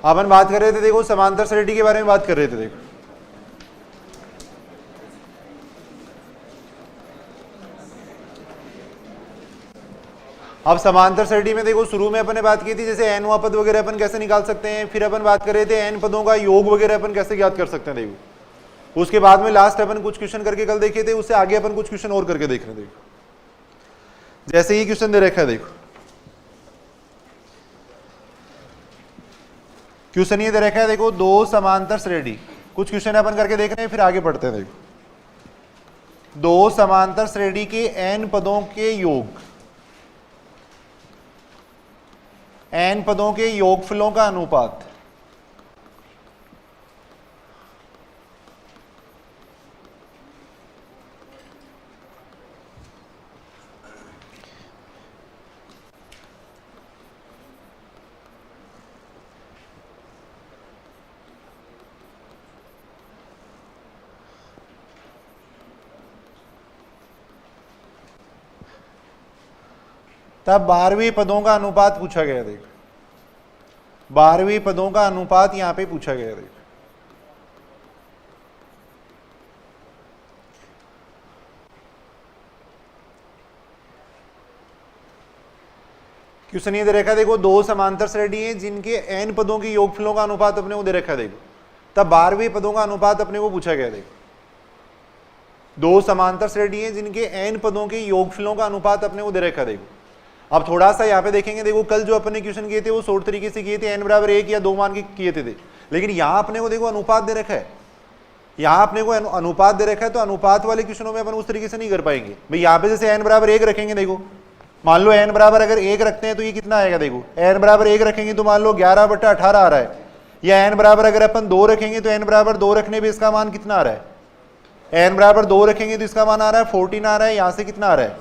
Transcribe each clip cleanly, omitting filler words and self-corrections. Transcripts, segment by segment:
अपन बात कर रहे थे देखो समांतर श्रेणी के बारे में बात कर रहे थे। देखो अब समांतर श्रेणी में देखो शुरू में अपन ने बात की थी जैसे n पद वगैरह अपन कैसे निकाल सकते हैं, फिर अपन बात कर रहे थे n पदों का योग वगैरह अपन कैसे ज्ञात कर सकते हैं। देखो उसके बाद में लास्ट अपन कुछ क्वेश्चन करके कल देखे थे, उससे आगे अपन कुछ क्वेश्चन और करके देख रहे हैं। देखो जैसे ये क्वेश्चन दे रखा है, देखो क्वेश्चन ये दे रखा है, देखो दो समांतर श्रेणी, कुछ क्वेश्चन अपन करके देख रहे हैं फिर आगे पढ़ते हैं। देखो दो समांतर श्रेणी के n पदों के योग, n पदों के योगफलों का अनुपात तब 12वें पदों का अनुपात पूछा गया। देखो 12वें पदों का अनुपात यहां पे पूछा गया। देखो क्वेश्चन ये दे रखा है, देखो दो समांतर श्रेणी है जिनके n पदों के योगफलों का अनुपात अपने को दे रखा है। देखो तब 12वें पदों का अनुपात अपने को पूछा गया। देखो दो समांतर श्रेणी है जिनके n पदों के योगफलों का अनुपात अपने को दे रखा है। देखो अब थोड़ा सा यहाँ पे देखेंगे, देखो कल जो अपने क्वेश्चन किए थे वो शॉर्ट तरीके से किए थे, n बराबर 1 या 2 मान के किए थे। लेकिन यहाँ अपने को देखो अनुपात दे रखा है, यहाँ अपने को अनुपात दे रखा है, तो अनुपात वाले क्वेश्चनों में अपन उस तरीके से नहीं कर पाएंगे भाई। यहाँ पे जैसे n बराबर 1 रखेंगे, देखो मान लो n बराबर अगर 1 रखते हैं तो ये कितना आएगा। देखो n बराबर 1 रखेंगे तो मान लो 11/18 आ रहा है, या n बराबर अगर अपन 2 रखेंगे तो n बराबर 2 रखने पे इसका मान कितना आ रहा है, n बराबर 2 रखेंगे तो इसका मान आ रहा है 14 आ रहा है, यहाँ से कितना आ रहा है,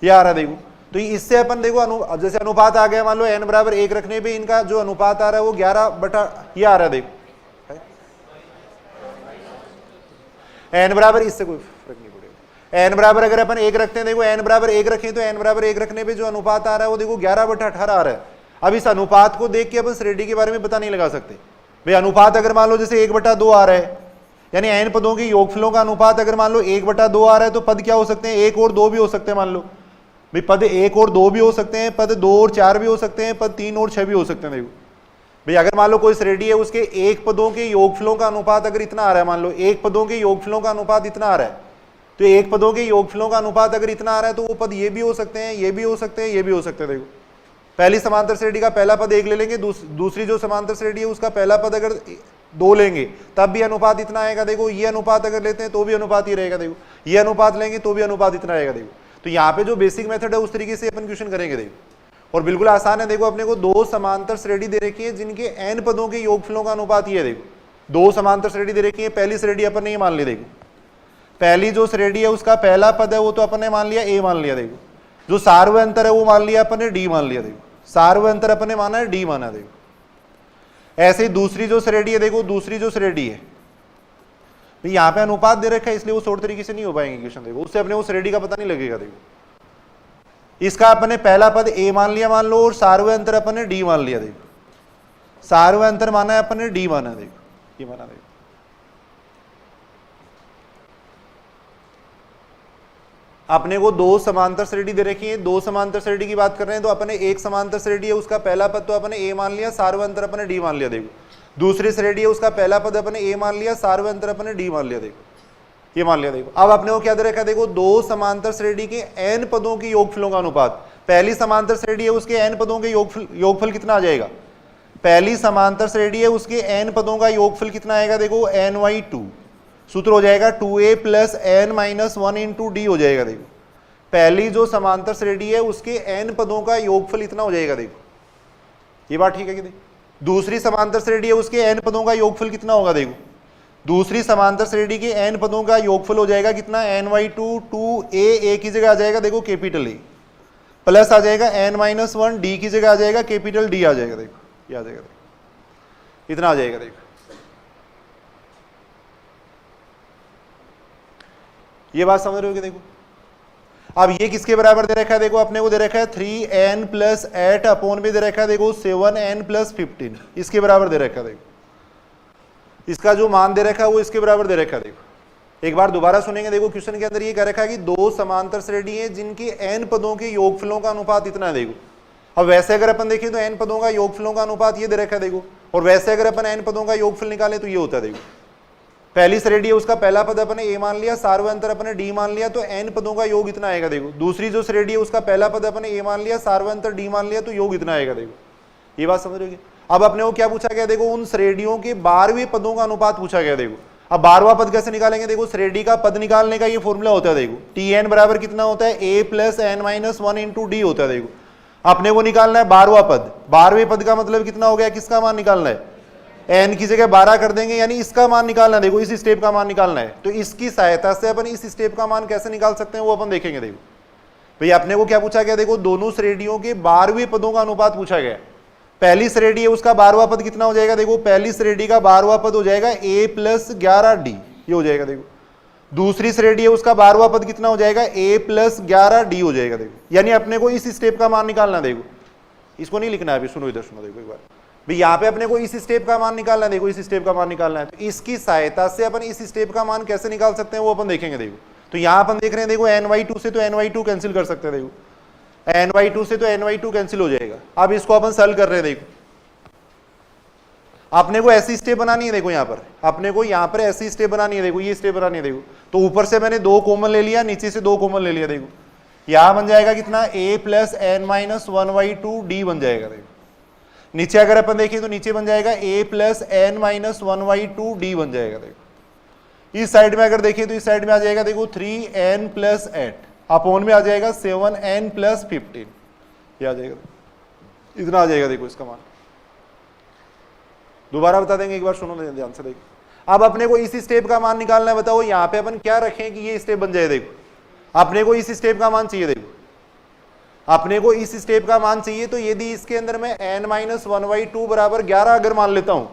ये आ रहा है। देखो तो इससे अपन देखो जैसे अनुपात आ गया, मान लो n बराबर 1 रखने पे इनका जो अनुपात आ रहा है वो 11 ये आ रहा है। देखो n बराबर, इससे कोई फर्क नहीं पड़ेगा, n बराबर अगर अपन 1 रखते हैं, देखो n बराबर 1 रखें तो n बराबर 1 रखने पे जो अनुपात आ रहा है वो देखो 11/18 आ रहा है। अब इस अनुपात को देख के अपन श्रेणी के बारे में पता नहीं लगा सकते भाई। अनुपात अगर मान लो जैसे 1/2 आ रहा है, यानी n पदों के योगफलों का अनुपात अगर मान लो 1/2 आ रहा है, तो पद क्या हो सकते हैं, 1 और 2 भी हो सकते हैं। मान लो भाई पद 1 और 2 भी हो सकते हैं, पद 2 और 4 भी हो सकते हैं, पद 3 और 6 भी हो सकते हैं। देखो भाई अगर मान लो कोई श्रेणी है उसके एक पदों के योगफलों का अनुपात अगर इतना आ रहा है, मान लो एक पदों के योगफलों का अनुपात इतना आ रहा है, तो एक पदों के योगफलों का अनुपात अगर इतना आ रहा है तो वो पद ये भी हो सकते हैं, ये भी हो सकते हैं, ये भी हो सकते हैं। देखो पहली समांतर श्रेणी का पहला पद 1 ले लेंगे, दूसरी जो समांतर श्रेणी है उसका पहला पद अगर 2 लेंगे तब भी अनुपात इतना आएगा। देखो ये अनुपात अगर लेते हैं तो भी अनुपात ही रहेगा। देखो ये अनुपात लेंगे तो भी अनुपात इतना आएगा। देखो तो यहाँ पे जो बेसिक मेथड है उस तरीके से अपन क्वेश्चन करेंगे। देखो और बिल्कुल आसान है। देखो अपने को दो समांतर श्रेणी दे रखी है जिनके n पदों के योगफलों का अनुपात ये है। देखो दो समांतर श्रेणी दे रखी है, पहली श्रेणी अपन ने ये मान ली। देखो पहली जो श्रेणी है उसका पहला पद है वो तो अपन ने मान लिया a मान लिया। देखो जो सार्व अंतर है वो मान लिया अपन ने d मान लिया। देखो सार्व अंतर अपन ने माना है d माना। देखो ऐसे ही दूसरी जो श्रेणी है, देखो दूसरी जो श्रेणी है यहाँ पे अनुपात दे रखा है इसलिए वो शॉर्ट तरीके से नहीं हो पाएंगे क्वेश्चन। देखो उससे अपने वो श्रेणी का पता नहीं लगेगा। देखो इसका अपन ने पहला पद a मान लिया मान लो, और सार्व अंतर अपन ने d मान लिया। देखो सार्व अंतर माना है अपन ने d माना। देखो ये माना। देखो अपने को दो समांतर श्रेणी दे रखी है, दो समांतर श्रेणी की बात कर रहे हैं तो अपने एक समांतर श्रेणी है उसका पहला पद तो अपने a मान लिया, सार्व अंतर अपने d मान लिया। देखो दूसरी श्रेणी है उसका पहला पद अपने a मान लिया, सार्व अंतर अपने d मान लिया। देखो ये मान लिया। देखो अब अपने को क्या दे रखा है, देखो दो समांतर श्रेणी के n पदों के योगफलों का अनुपात। पहली समांतर श्रेणी है उसके n पदों के योगफल कितना आ जाएगा, पहली समांतर श्रेणी है उसके n पदों का योगफल कितना आएगा। देखो n/2 सूत्र हो जाएगा 2a + n-1 × d हो जाएगा। देखो पहली जो समांतर श्रेणी है उसके n पदों का योगफल इतना हो जाएगा। देखो ये बात ठीक है कि नहीं। दूसरी समांतर श्रेणी है उसके n पदों का योगफल कितना होगा। देखो दूसरी समांतर श्रेणी के n पदों का योगफल हो जाएगा कितना, n/2 2a की जगह आ जाएगा देखो कैपिटल A, प्लस आ जाएगा n-1 d की जगह आ जाएगा कैपिटल D आ जाएगा। देखो ये आ जाएगा, देखो इतना आ जाएगा। देखो ये बात समझ रहे हो कि देखो अब ये किसके बराबर दे रखा है, देखो अपने को दे रखा है 3n + 8 अपॉन में दे रखा है देखो 7n + 15, इसके बराबर दे रखा है देखो, इसका जो मान दे रखा है वो इसके बराबर दे रखा है देखो। एक बार दोबारा सुनेंगे, देखो क्वेश्चन के अंदर ये कह रखा है कि दो समांतर श्रेणी है जिनके n पदों के योगफलों का अनुपात इतना है देखो। अब वैसे अगर अपन देखें तो n पदों का योगफलों का अनुपात ये दे रखा है देखो, और वैसे अगर अपन n पदों का योगफल निकालें तो ये होता है देखो। पहली श्रेणी है उसका पहला पद अपने a मान लिया, सार्वंतर अपने d मान लिया, तो n पदों का योग इतना आएगा देखो। दूसरी जो श्रेणी है उसका पहला पद अपने a मान लिया, सार्वंतर d मान लिया, तो योग इतना आएगा देखो। ये बात समझ रहे हो? अब अपने को क्या पूछा गया देखो, उन श्रेणियों के 12वें पदों का अनुपात पूछा गया देखो। अब 12वां पद कैसे निकालेंगे, देखो श्रेणी का पद निकालने का ये फॉर्मूला होता है देखो, tn बराबर कितना होता है, a + n - 1 × d होता है देखो। अपने को निकालना है 12वां पद, 12वें पद का मतलब कितना हो गया, किसका मान निकालना है, n की जगह 12 कर देंगे, यानी इसका मान निकालना है देखो, इस स्टेप का मान निकालना है। तो इसकी सहायता से अपन इस स्टेप का मान कैसे निकाल सकते हैं वो अपन देखेंगे देखो। भैया अपने को क्या पूछा गया, देखो दोनों श्रेणियों के 12वें पदों का अनुपात पूछा गया। पहली श्रेणी है उसका 12वां पद कितना हो जाएगा, देखो पहली श्रेणी का 12वां पद हो जाएगा a + 11d, ये हो जाएगा देखो। दूसरी श्रेणी है उसका 12वां पद कितना हो जाएगा, a + 11d हो जाएगा देखो। यानी अपने को इस स्टेप का मान निकालना देखो, इसको नहीं लिखना है अभी, सुनो इधर सुनो देखो एक बार भाई, यहाँ पे अपने को इस स्टेप का मान निकालना है देखो, इस स्टेप का मान निकालना है। तो इसकी सहायता से अपन इस स्टेप का मान कैसे निकाल सकते हैं वो अपन देखेंगे देखो। तो यहाँ अपन देख रहे हैं देखो ny2 से तो ny2 कैंसिल कर सकते हैं देखो, ny2 से तो ny2 कैंसिल हो जाएगा। अब इसको अपन सॉल्व कर रहे हैं देखो, अपने को ऐसी स्टेप बनानी है देखो, यहाँ पर अपने को यहाँ पर ऐसी स्टेप बनानी है देखो, ये स्टेप बनानी है देखो। तो ऊपर से मैंने 2 कॉमन ले लिया, नीचे से 2 कॉमन ले लिया देखो, यहाँ बन जाएगा कितना, a + n - 1/2d बन जाएगा देखो। नीचे अगर अपन देखें तो नीचे बन जाएगा a + n - 1/2d बन जाएगा देखो। इस साइड में अगर देखें तो इस साइड में आ जाएगा देखो 3n + 8 अपॉन में आ जाएगा 7n + 15, ये आ जाएगा, इतना आ जाएगा देखो इसका मान। दोबारा बता देंगे एक बार, सुनो ध्यान से देखो। अब अपने को इस स्टेप का मान निकालना है, बताओ यहाँ पे अपन क्या रखें कि ये स्टेप बन जाए देखो। अपने को इस स्टेप का मान चाहिए देखो, अपने को इस स्टेप का मान चाहिए। तो यदि इसके अंदर मैं n - 1/2 बराबर 11 अगर मान लेता हूं,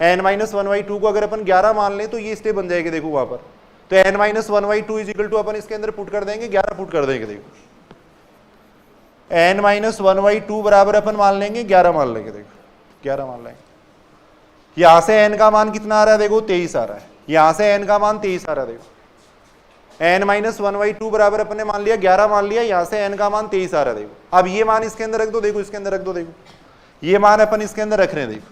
n - 1/2 को अगर अपन 11 मान ले तो ये स्टेप बन जाएगी देखो वहां पर। तो n - 1/2 = अपन इसके अंदर पुट कर देंगे, 11 पुट कर देंगे देखो। n - 1/2 बराबर अपन मान लेंगे 11 मान लेंगे देखो, 11 मान लेंगे। यहां से n का मान कितना आ रहा है देखो, 23 आ रहा है। यहां से n का मान 23 आ रहा है देखो, n - 1/2 बराबर अपन ने मान लिया 11 मान लिया, यहां से n का मान 23 आ रहा है देखो। अब ये मान इसके अंदर रख दो देखो, इसके अंदर रख दो देखो, ये मान अपन इसके अंदर रख रहे हैं देखो।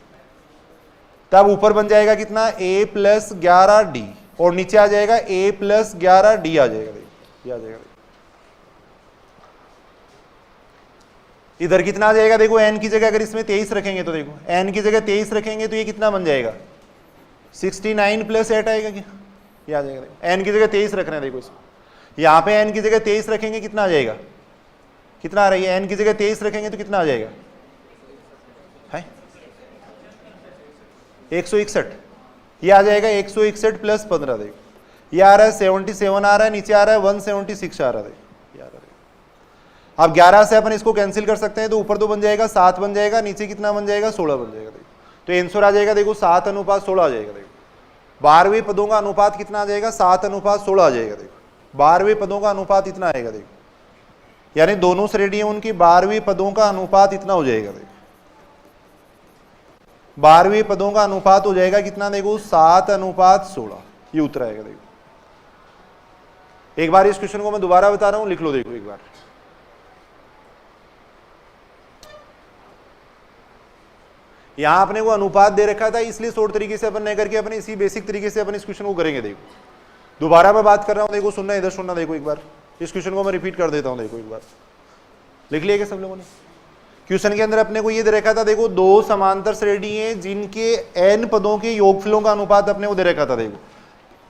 तब ऊपर बन जाएगा कितना, a + 11d, और नीचे आ जाएगा a + 11d आ जाएगा देखो, ये आ जाएगा। इधर कितना आ जाएगा देखो, n की जगह अगर इसमें 23 रखेंगे तो देखो, n की जगह 23 रखेंगे तो ये कितना बन जाएगा, 69 + 8 आएगा क्या, ये आ जाएगा देखो। n की जगह 23 रख रहे हैं देखो इसको, यहाँ पे n की जगह 23 रखेंगे कितना आ जाएगा, कितना आ रही है, n की जगह 23 रखेंगे तो कितना आ जाएगा, है 161, ये आ जाएगा 161 + 15 देखो, ये आ रहा है 77 आ रहा है, नीचे आ रहा है 176 आ रहा है देखो, ये आ रहा है। अब 11 से अपन इसको कैंसिल कर सकते हैं, तो ऊपर तो बन जाएगा 7 बन जाएगा, नीचे कितना बन जाएगा 16 बन जाएगा देखो। तो आंसर आ जाएगा देखो 7:16 आ जाएगा देखो। 12वें पदों का अनुपात कितना आ जाएगा, 7:16 आ जाएगा देखो। 12वें पदों का अनुपात इतना आएगा देखो, यानी दोनों श्रेणियां उनकी 12वें पदों का अनुपात इतना हो जाएगा देखो। 12वें पदों का अनुपात हो जाएगा कितना देखो, 7:16, ये उत्तर आएगा देखो। एक बार इस क्वेश्चन को मैं दोबारा बता रहा हूं, लिख लो देखो एक बार। यहां अपने को अनुपात दे रखा था, इसलिए शॉर्ट तरीके से अपन नहीं करके अपने इसी बेसिक तरीके से अपन इस क्वेश्चन को करेंगे देखो। दोबारा मैं बात कर रहा हूं देखो, सुनना इधर सुनना देखो एक बार, इस क्वेश्चन को मैं रिपीट कर देता हूं देखो एक बार, लिख लिया क्या सब लोगों ने। क्वेश्चन के अंदर अपने को ये दे रखा था देखो, दो समांतर श्रेणी है जिनके n पदों के योगफलों का अनुपात अपने को दे रखा था देखो।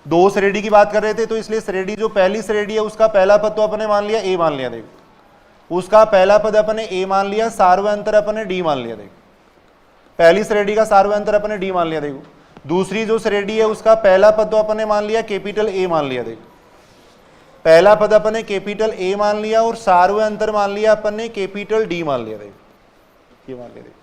दो श्रेणी की बात कर रहे थे, तो इसलिए श्रेणी जो पहली श्रेणी है उसका पहला पद तो अपने मान लिया a मान लिया देखो, उसका पहला पद अपने a मान लिया, सार्वंतर अपने d मान लिया देखो। पहली श्रेणी का सार्वंतर अपने d मान लिया देखो। दूसरी जो श्रेणी है उसका पहला पद तो अपने मान लिया कैपिटल A मान लिया देखो, पहला पद अपने कैपिटल A मान लिया, और सार्वंतर मान लिया अपने कैपिटल D मान लिया देखो, ये मान लिया देखो।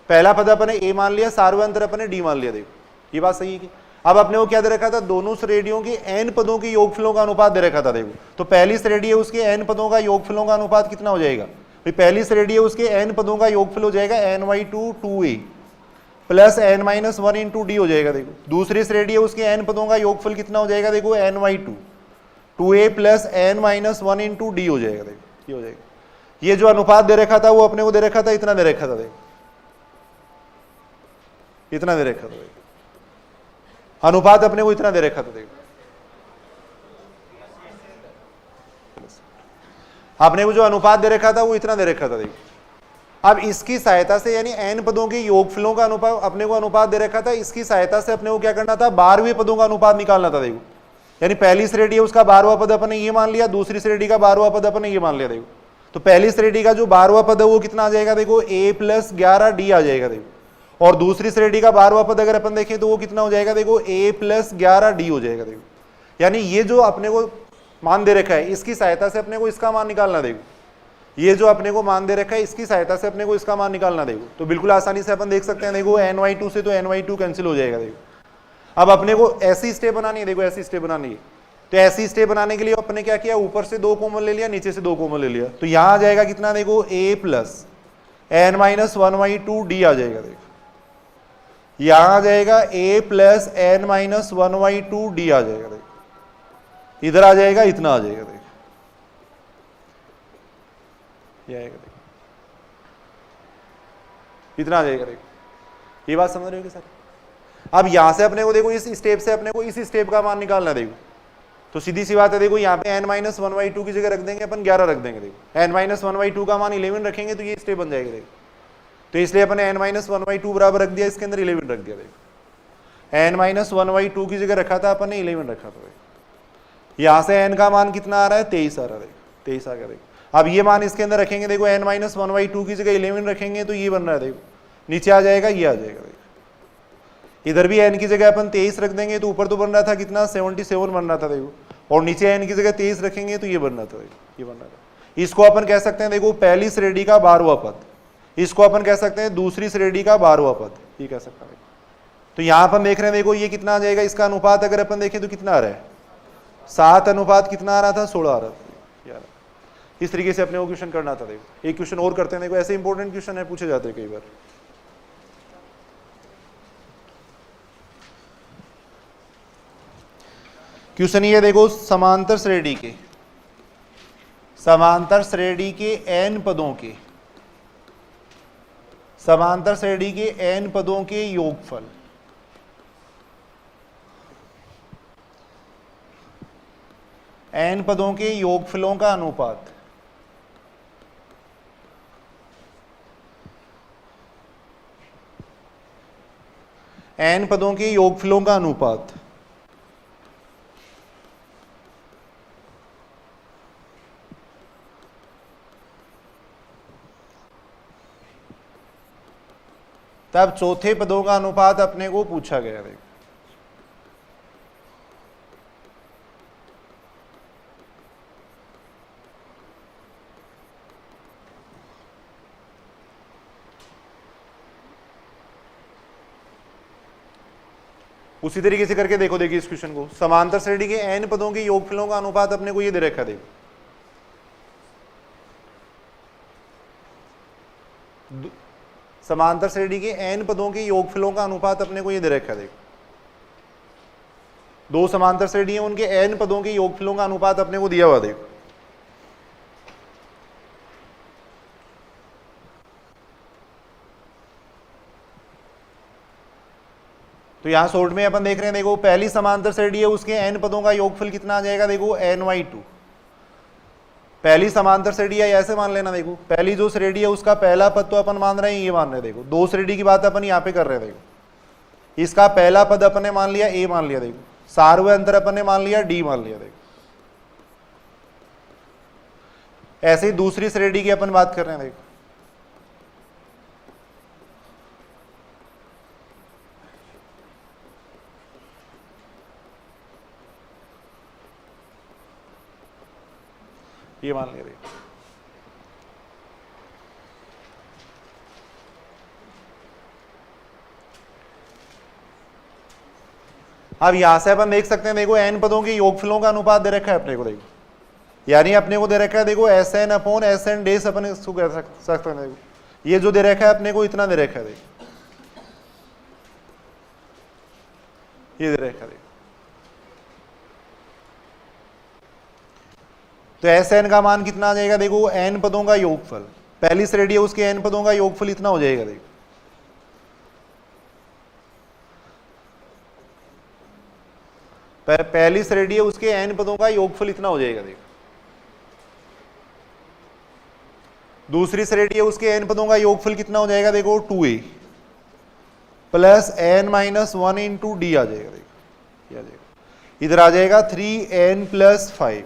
पहला पद अपने A मान लिया, सार्वंतर अपने D मान लिया देखो, ये बात सही है कि। अब अपने को क्या दे रखा था, दोनों श्रेणियों की n पदों के योगफलों का अनुपात दे रखा था। देखो तो पहली श्रेणी है उसके n पदों का योगफलों का अनुपात कितना हो जाएगा भाई, पहली श्रेणी है उसके n पदों का योगफल हो जाएगा n/2 2a plus n-1 into D हो जाएगा। देखो दूसरी श्रेणी है उसके n पदों का योगफल कितना हो जाएगा, देखो n/2 2a plus n-1 into D हो जाएगा। देखो ये हो जाएगा। ये जो अनुपात दे रखा था वो अपने को दे रखा था, इतना दे रखा था। देखो इतना दे रखा था, अनुपात अपने को इतना दे रखा था। देखो आपने को जो अनुपात दे रखा था वो इतना दे रखा था। देखो अब इसकी सहायता से, यानी n पदों के योगफलों का अनुपात अपने को अनुपात दे रखा था, इसकी सहायता से अपने को क्या करना था, 12वें पदों का अनुपात निकालना था। देखो यानी पहली श्रेणी है उसका 12वां पद अपने ये मान लिया, दूसरी श्रेणी का 12वां पद अपने ये मान लिया। देखो तो पहली श्रेणी का जो 12वां पद है वो कितना आ जाएगा, देखो a + 11d आ जाएगा। देखो और दूसरी श्रेणी का 12वां पद अगर अपन देखें तो वो कितना हो जाएगा, देखो a + 11d हो जाएगा। देखो यानी ये जो अपने को मान दे रखा है इसकी सहायता से अपने को इसका मान निकालना। देखो ये जो अपने को मान दे रखा है इसकी सहायता से अपने को इसका मान निकालना। देखो तो बिल्कुल आसानी से अपन देख सकते हैं। देखो n/2 से तो n/2 कैंसिल हो जाएगा। देखो अब अपने को ऐसी स्टेप बनानी है। देखो ऐसी स्टेप बनानी है, तो ऐसी स्टेप बनाने के लिए अपने क्या किया, ऊपर से 2 कॉमन ले लिया, नीचे से 2 कॉमन ले लिया, तो यहां आ जाएगा कितना, देखो a + n-1/2d आ जाएगा। देखो यहां आ जाएगा a + n-1/2d आ जाएगा। देखो इधर आ जाएगा, इतना आ जाएगा। देखो ये आएगा, देखो इतना आ जाएगा। देखो ये बात समझ रहे हो कि सर। अब यहां से अपने को देखो इस स्टेप से अपने को इस स्टेप का मान निकालना। देखो तो सीधी सी बात है, देखो यहाँ पे n-1/2 की जगह रख देंगे अपन 11 रख देंगे। देखो n-1/2 का मान 11 रखेंगे तो ये स्टेप बन जाएगा। देखो तो इसलिए अपन n-1/2 बराबर रख दिया, इसके अंदर 11 रख दिया। देखो n-1/2 की जगह रखा था अपन ने 11 रखा था। देखो यहाँ से n का मान कितना आ रहा है, 23 आ रहा है। देखो 23 आ गया। देखो अब ये मान इसके अंदर रखेंगे, देखो n-1/2 की जगह 11 रखेंगे तो ये बन रहा है। देखो नीचे आ जाएगा, ये आ जाएगा। देखो इधर भी n की जगह अपन 23 रख देंगे तो ऊपर तो बन रहा था कितना, 77 बन रहा था। देखो और नीचे n की जगह 23 रखेंगे तो ये बन रहा था। देखो ये बन रहा था। इसको अपन कह सकते हैं, देखो पहली श्रेणी का 12वां पद, इसको अपन कह सकते हैं दूसरी श्रेणी का 12वां पद, ये कह सकते हैं। तो यहां अपन देख रहे हैं, देखो ये कितना आ जाएगा, इसका अनुपात अगर अपन देखें तो कितना आ रहा है, 7 अनुपात कितना आ रहा था, 16 आ रहा था। यार इस तरीके से अपने को क्वेश्चन करना था। देखो एक क्वेश्चन और करते हैं। देखो ऐसे इंपॉर्टेंट क्वेश्चन है, पूछे जाते हैं कई बार। क्वेश्चन ये देखो, समांतर श्रेणी के n पदों के समांतर श्रेणी के n पदों के योगफल n पदों के योगफलों का अनुपात n पदों के योगफलों का अनुपात तब चौथे पदों का अनुपात अपने को पूछा गया। देखो उसी तरीके से करके देखो। देखिए इस क्वेश्चन को, समांतर श्रेणी के n पदों के योगफलों का अनुपात अपने को ये दे रखा। देखो समांतर श्रेणी के n पदों के योगफलों का अनुपात अपने को ये दे रखा। देखो दो समांतर श्रेणी है, उनके n पदों के योगफलों का अनुपात अपने को दिया हुआ। देखो तो यहां शॉर्ट में अपन देख रहे हैं, देखो पहली समांतर श्रेणी है उसके n पदों का योगफल कितना आ जाएगा, देखो n/2। पहली समांतर श्रेणी है ऐसे मान लेना। देखो पहली जो श्रेणी है उसका पहला पद तो अपन मान रहे हैं, ये मान रहे हैं। देखो दो श्रेणी की बात अपन यहाँ पे कर रहे हैं। देखो इसका पहला पद अपन ने मान लिया a मान लिया। देखो सार्वय अंतर अपन ने मान लिया d मान लिया। देखो ऐसे ही दूसरी श्रेणी की अपन बात कर रहे हैं। देखो ये मान लिया। देखो अब यहां से अपन देख सकते हैं, देखो n पदों के योगफलों का अनुपात दे रखा है अपने को, देखो यानी अपने को दे रखा है देखो Sn अपॉन Sn डेस अपन इसको कह सकते हैं। देखो ये जो दे रखा है अपने को इतना दे रखा है, देखो ये दे रखा है देखो। तो Sn का मान कितना आ जाएगा, देखो n पदों का योगफल, पहली श्रेणी है उसके n पदों का योगफल इतना हो जाएगा। देखो पहली श्रेणी है उसके n पदों का योगफल इतना हो जाएगा। देखो दूसरी श्रेणी है उसके n पदों का योगफल कितना हो जाएगा, देखो 2a plus n minus 1 into d आ जाएगा। देखो ये आ जाएगा, इधर आ जाएगा 3n प्लस 5,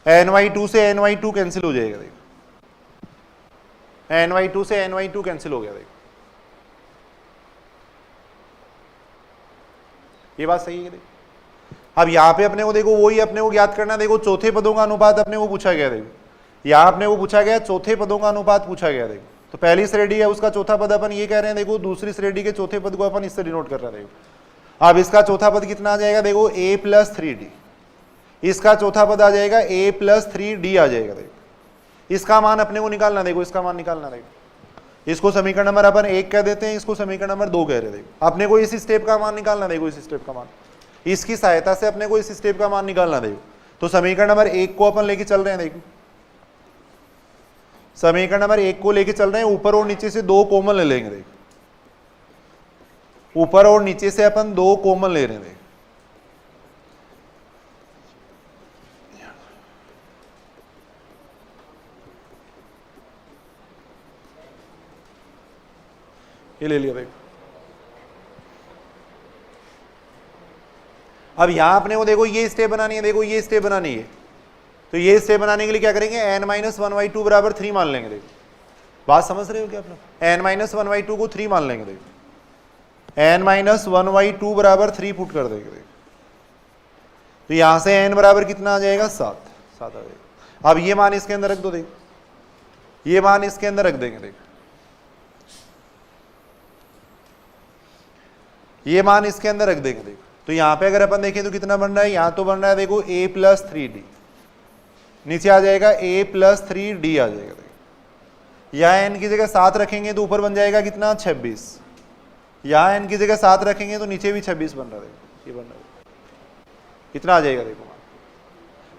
ny2 से ny2 कैंसिल हो जाएगा। देखो ny2 से ny2 कैंसिल हो गया। देखो ये बात सही है। देखो अब यहाँ पे अपने को देखो वही अपने को ज्ञात करना, देखो चौथे पदों का अनुपात अपने को पूछा गया। देखो यहाँ अपने को पूछा गया चौथे पदों का अनुपात पूछा गया। देखो तो पहली श्रेणी है उसका चौथा पद अपन ये कह रहे हैं, देखो दूसरी श्रेणी के चौथे पद को अपन इससे डिनोट कर रहे हैं। देखो अब इसका चौथा पद कितना आ जाएगा, देखो a प्लस 3d, इसका चौथा पद आ जाएगा a प्लस 3d आ जाएगा। देखो इसका मान अपने को निकालना, देखो इसका मान निकालना। देखो इसको समीकरण नंबर अपन 1 कह देते हैं, इसको समीकरण नंबर 2 कह रहे हैं। देखो अपने को इस स्टेप का मान निकालना, देखो इस स्टेप का मान, इसकी सहायता से अपने को इस स्टेप का मान निकालना। देखो तो समीकरण नंबर 1 को अपन लेके चल रहे हैं। देखो समीकरण नंबर 1 को लेके चल रहे हैं, ऊपर और नीचे से 2 कॉमन ले लेंगे। देखो ऊपर और नीचे से अपन 2 कॉमन ले रहे हैं। देखो ये ले लिया। देखो अब यहां अपने को देखो ये स्टेप बनानी है, देखो ये स्टेप बनानी है। तो ये स्टेप बनाने के लिए क्या करेंगे, n-1/2 बराबर 3 मान लेंगे। देखो बात समझ रहे हो क्या आप लोग, n-1/2 को 3 मान लेंगे। देखो n-1/2 बराबर 3 पुट कर देंगे। देखो तो यहां से n बराबर कितना आ जाएगा, 7 आ जाएगा। अब ये मान इसके अंदर रख दो। देखो ये मान इसके अंदर रख देंगे। देखो ये मान इसके अंदर रख देंगे। देखो तो यहां पे अगर अपन देखें तो कितना बन रहा है, यहां तो बन रहा है देखो a प्लस 3d, नीचे आ जाएगा a प्लस 3d आ जाएगा। देखो यहाँ n की जगह 7 रखेंगे तो ऊपर बन जाएगा कितना, 26। यहाँ n की जगह 7 रखेंगे तो नीचे भी 26 बन रहा है। देखो ये बन रहा है, इतना आ जाएगा। देखो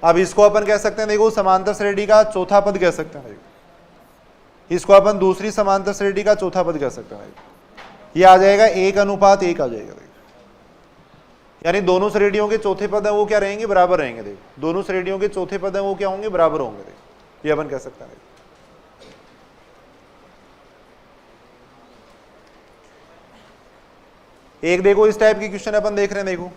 अब इसको अपन कह सकते हैं, देखो समांतर श्रेणी का चौथा पद कह सकते हैं। देखो इसको अपन दूसरी समांतर श्रेणी का चौथा पद कह सकते हैं। ये आ जाएगा 1:1 आ जाएगा। देखो यानी दोनों श्रेणियों के चौथे पद है वो क्या रहेंगे, बराबर रहेंगे। देखो दोनों श्रेणियों के चौथे पद है वो क्या होंगे, बराबर होंगे। देखो ये अपन कह सकते हैं। एक देखो इस टाइप की क्वेश्चन अपन देख रहे हैं। देखो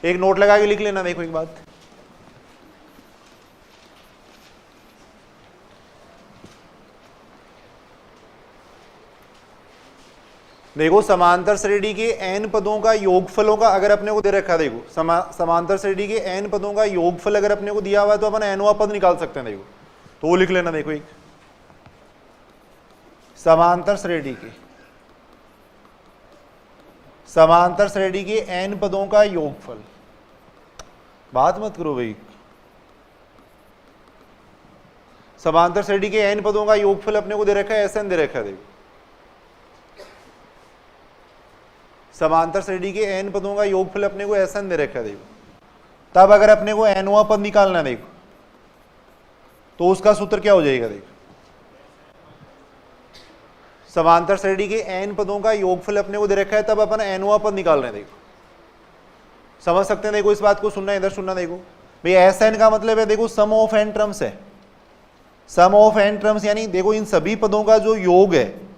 एक नोट लगा के लिख लेना। देखो एक बात, देखो समांतर श्रेणी के n पदों का योगफलों का अगर अपने को दे रखा है, देखो समांतर श्रेणी के n पदों का योगफल अगर अपने को दिया हुआ है तो अपन nवां पद निकाल सकते हैं। देखो तो वो लिख लेना। देखो एक समांतर श्रेणी के n पदों का योगफल, बात मत करो भाई, समांतर श्रेणी के n पदों का योगफल अपने को दे रखा है, Sn दे रखा है। देखो समांतर श्रेणी के n पदों का योगफल अपने को Sn दे रखा है। देखो तब अगर अपने को nवां पद निकालना है, देखो तो उसका सूत्र क्या हो जाएगा। देखो समांतर श्रेणी के n पदों का योगफल अपने को दे रखा है, तब अपन nवां पद निकाल रहे हैं। देखो समझ सकते हैं। देखो इस बात को सुनना, इधर सुनना। देखो भाई Sn का मतलब है देखो सम ऑफ n टर्म्स है, सम ऑफ n टर्म्स, यानी देखो इन सभी पदों का जो योग है,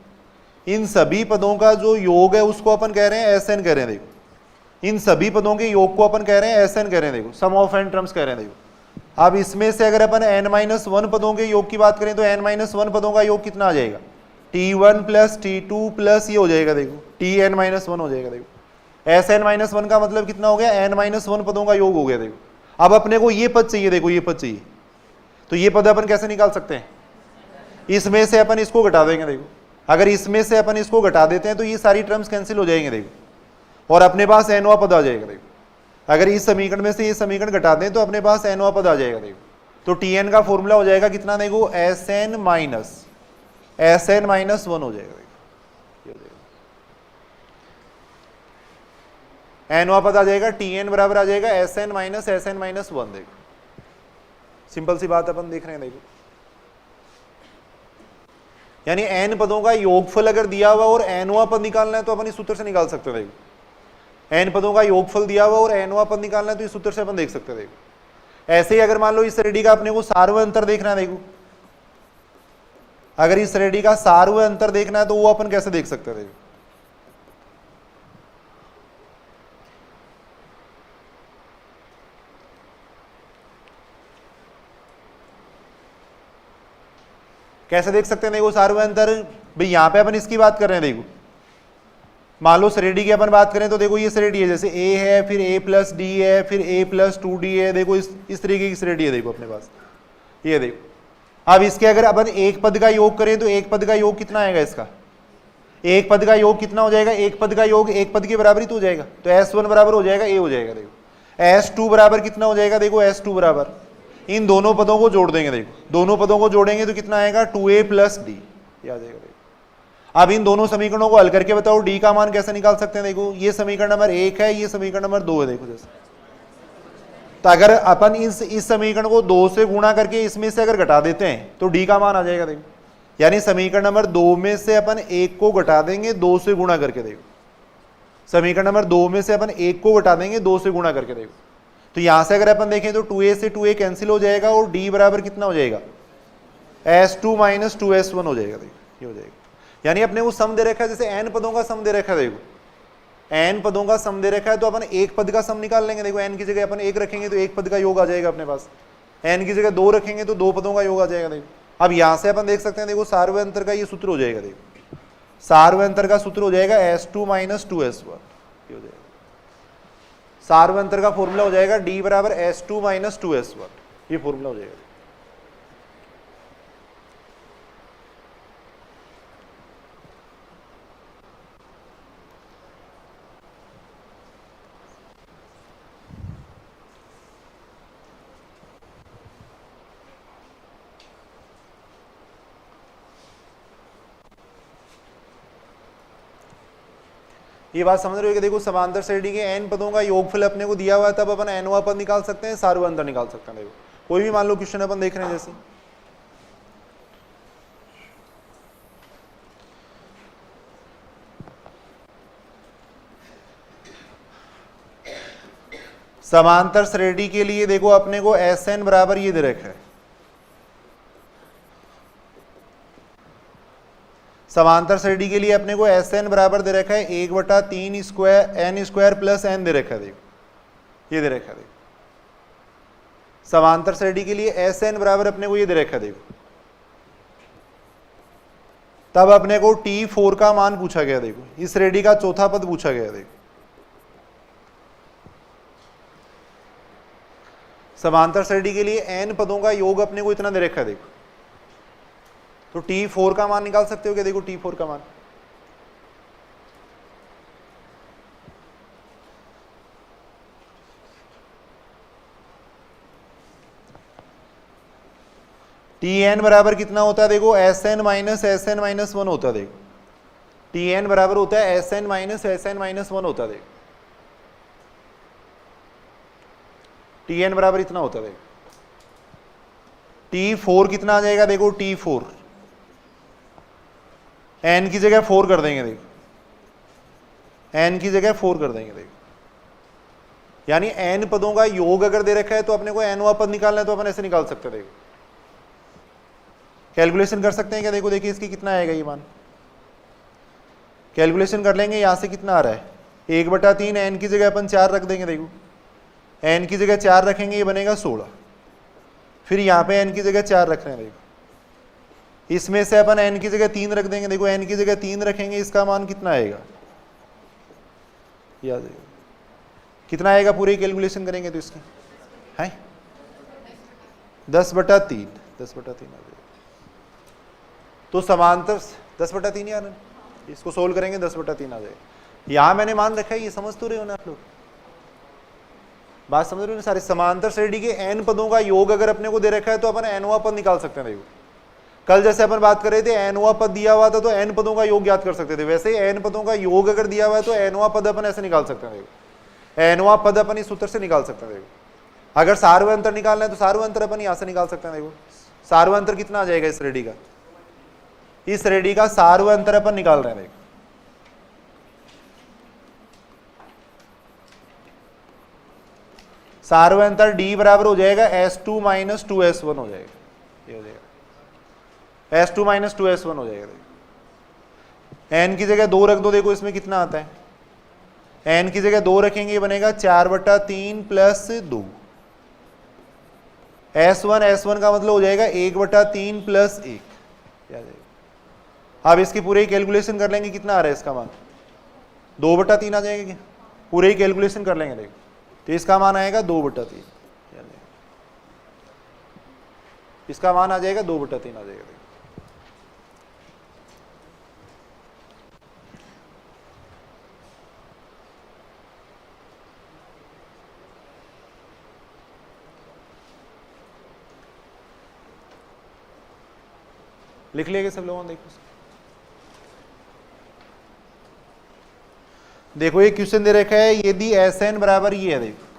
इन सभी पदों का जो योग है उसको अपन कह रहे हैं Sn कह रहे हैं। देखो इन सभी पदों के योग को अपन कह रहे हैं Sn कह रहे हैं। देखो सम ऑफ n टर्म्स कह रहे हैं। देखो अब इसमें से अगर अपन n-1 पदों के योग की बात करें तो n-1 पदों का योग कितना आ जाएगा, t1 प्लस t2 प्लस ये हो जाएगा। देखो tn-1 हो जाएगा। देखो Sn-1 का मतलब कितना हो गया, n-1 पदों का योग हो गया। देखो अब अपने को ये पद चाहिए। देखो ये पद चाहिए, तो ये पद अपन कैसे निकाल सकते हैं, इसमें से अपन इसको घटा देंगे। देखो अगर इसमें से अपन इसको घटा देते हैं तो ये सारी टर्म्स कैंसिल हो जाएंगे देखो, और अपने पास एनवा पद आ जाएगा देखो। अगर इस समीकरण में से ये समीकरण घटा दें तो अपने पास एनवा पद आ जाएगा देखो। तो टीएन का फॉर्मूला हो जाएगा कितना देखो, एस एन माइनस 1 हो जाएगा देखो, एनवा पद आ जाएगा, टीएन बराबर आ जाएगा एस एन माइनस 1 देखो। सिंपल सी बात अपन देख रहे हैं देखो, यानी एन पदों का योगफल अगर दिया हुआ और एनवा पद निकालना है तो अपन इस सूत्र से निकाल सकते हैं देखो। एन पदों का योगफल दिया हुआ और एनवा पद निकालना है तो इस सूत्र से अपन देख सकते हैं देखो। ऐसे ही अगर मान लो इस श्रेणी का अपने को सार्वय अंतर देखना है देखो, अगर इस श्रेणी का सार्वय अंतर देखना है तो वो अपन कैसे देख सकते हैं देखो। कैसे देख सकते हैं देखो सार्वय अंतर, भाई यहां पे अपन इसकी बात कर रहे हैं देखो, मान लो श्रेणी की अपन बात करें तो देखो ये श्रेणी है, जैसे a है, फिर a प्लस डी है, फिर a प्लस 2d है, देखो इस तरीके की श्रेणी है देखो अपने पास, ये देखो। अब इसके अगर अपन एक पद का योग करें तो एक पद का योग कितना आएगा इसका, एक पद का योग कितना हो जाएगा, एक पद का योग एक पद के बराबर ही तो हो जाएगा, तो s1 बराबर हो जाएगा a हो जाएगा देखो। s2 बराबर कितना हो जाएगा देखो, s2 बराबर इन दोनों पदों को जोड़ देंगे देखो, दोनों पदों को जोड़ेंगे तो कितना आएगा 2a प्लस डी, ये आ जाएगा देखो। अब इन दोनों समीकरणों को हल करके बताओ डी का मान कैसे निकाल सकते हैं देखो। ये समीकरण नंबर 1 है, ये समीकरण नंबर 2 है देखो जैसे। तो अगर अपन इस समीकरण को 2 से गुणा करके इसमें से अगर घटा देते हैं तो डी का मान आ जाएगा देखो। यानी समीकरण नंबर 2 में से अपन 1 को घटा देंगे 2 से गुणा करके देखो, समीकरण नंबर 2 में से अपन 1 को घटा देंगे 2 से गुणा करके देखो। तो यहां से अगर अपन देखें तो 2a से 2a कैंसिल हो जाएगा और d बराबर कितना हो जाएगा, s2 माइनस 2s1 हो जाएगा देखो, ये हो जाएगा। यानी अपने को सम दे रखा है, जैसे n पदों का सम दे रखा है देखो, n पदों का सम दे रखा है तो अपन एक पद का सम निकाल लेंगे देखो। n की जगह अपन 1 रखेंगे तो एक पद का योग आ जाएगा अपने पास, n की जगह 2 रखेंगे तो 2 पदों का योग आ जाएगा देखो। अब यहां से अपन देख सकते हैं देखो सार्वय अंतर का ये सूत्र हो जाएगा देखो, सार्वय अंतर का सूत्र हो जाएगा s2 माइनस 2s1, ये हो जाएगा। सार्वय अंतर का फॉर्मूला हो जाएगा d बराबर s2 माइनस 2s1, ये फॉर्मूला हो जाएगा। ये बात समझ रहे हो कि देखो समांतर श्रेणी के n पदों का योगफल अपने को दिया हुआ है, तब अपन nवा पद निकाल सकते हैं, सार्वय अंतर निकाल सकते हैं। देखो कोई भी मान लो क्वेश्चन अपन देख रहे हैं, जैसे समांतर श्रेणी के लिए देखो अपने को Sn बराबर ये दे रखा है, समांतर श्रेणी के लिए अपने को Sn बराबर दे रखा है 1/3 square n square plus n दे रखा है देखो, ये दे रखा है देखो। समांतर श्रेणी के लिए Sn बराबर अपने को ये दे रखा है देखो। तब अपने को T4 का मान पूछा गया देखो, इस श्रेणी का चौथा पद पूछा गया देखो। समांतर श्रेणी के लिए n पदों का योग अपने को इतना दे रखा है देखो, तो T4 का मान निकाल सकते हो क्या देखो, T4 का मान Tn बराबर कितना होता है देखो, Sn माइनस Sn-1 होता है देखो। Tn बराबर होता है Sn माइनस Sn-1 होता है देखो। Tn बराबर इतना होता है देखो। T4 कितना आ जाएगा देखो, T4 n की जगह 4 कर देंगे देखो, n की जगह 4 कर देंगे देखो। यानी n पदों का योग अगर दे रखा है तो अपने को nवा पद निकालना है तो अपन ऐसे निकाल सकते हैं देखो। कैलकुलेशन कर सकते हैं क्या देखो, देखिए इसकी कितना आएगा ये मान, कैलकुलेशन कर लेंगे। यहां से कितना आ रहा है 1/3, n की जगह अपन 4 रख देंगे देखो, n की जगह 4 रखेंगे ये बनेगा 16। फिर यहाँ पे n की जगह 4 रख रहे हैं देखो, इसमें से अपन n की जगह 3 रख देंगे देखो, n की जगह 3 रखेंगे, इसका मान कितना आएगा, याद है कितना आएगा, पूरी कैलकुलेशन करेंगे तो इसकी है 10/3 आ जाएगा। तो समांतर 10/3 यार, इसको सोल्व करेंगे 10/3 आ जाएगा। यहां मैंने मान रखा है, ये समझ तो रहे हो ना आप लोग, बात समझ रहे हो ना सारे। समांतर श्रेणी के n पदों का योग अगर अपने को दे रखा है तो अपन nवां पद निकाल सकते हैं। देखो कल जैसे अपन बात कर रहे थे nवां पद दिया हुआ था तो n पदों का योग ज्ञात कर सकते थे, वैसे ही n पदों का योग अगर दिया हुआ है तो nवां पद अपन ऐसे निकाल सकते हैं। देखो nवां पद अपन इस सूत्र से निकाल सकते हैं। देखो अगर सार्वंतर निकालना है तो सार्वंतर अपन यहां से निकाल सकते हैं। देखो सार्वंतर कितना आ जाएगा इस श्रेणी का, इस श्रेणी का सार्वंतर अपन निकाल रहे हैं। देखो सार्वंतर d बराबर हो जाएगा s2 - 2s1 हो जाएगा, ये हो जाएगा s2 - 2s1 हो जाएगा। n की जगह 2 रख दो, देखो इसमें कितना आता है, n की जगह 2 रखेंगे, ये बनेगा 4/3 + 2। s1 का मतलब हो जाएगा 1/3 + 1। अब इसकी पूरे कैलकुलेशन कर लेंगे, कितना आ रहा है इसका मान, 2/3 आ जाएगा क्या, पूरे ही कैलकुलेशन कर लेंगे। देखो तो इसका मान आएगा 2/3, इसका मान आ जाएगा 2/3 आ जाएगा। लिख लेंगे सब लोगों ने। देखो ये क्वेश्चन दे रखा है, यदि Sn बराबर ये है, देखो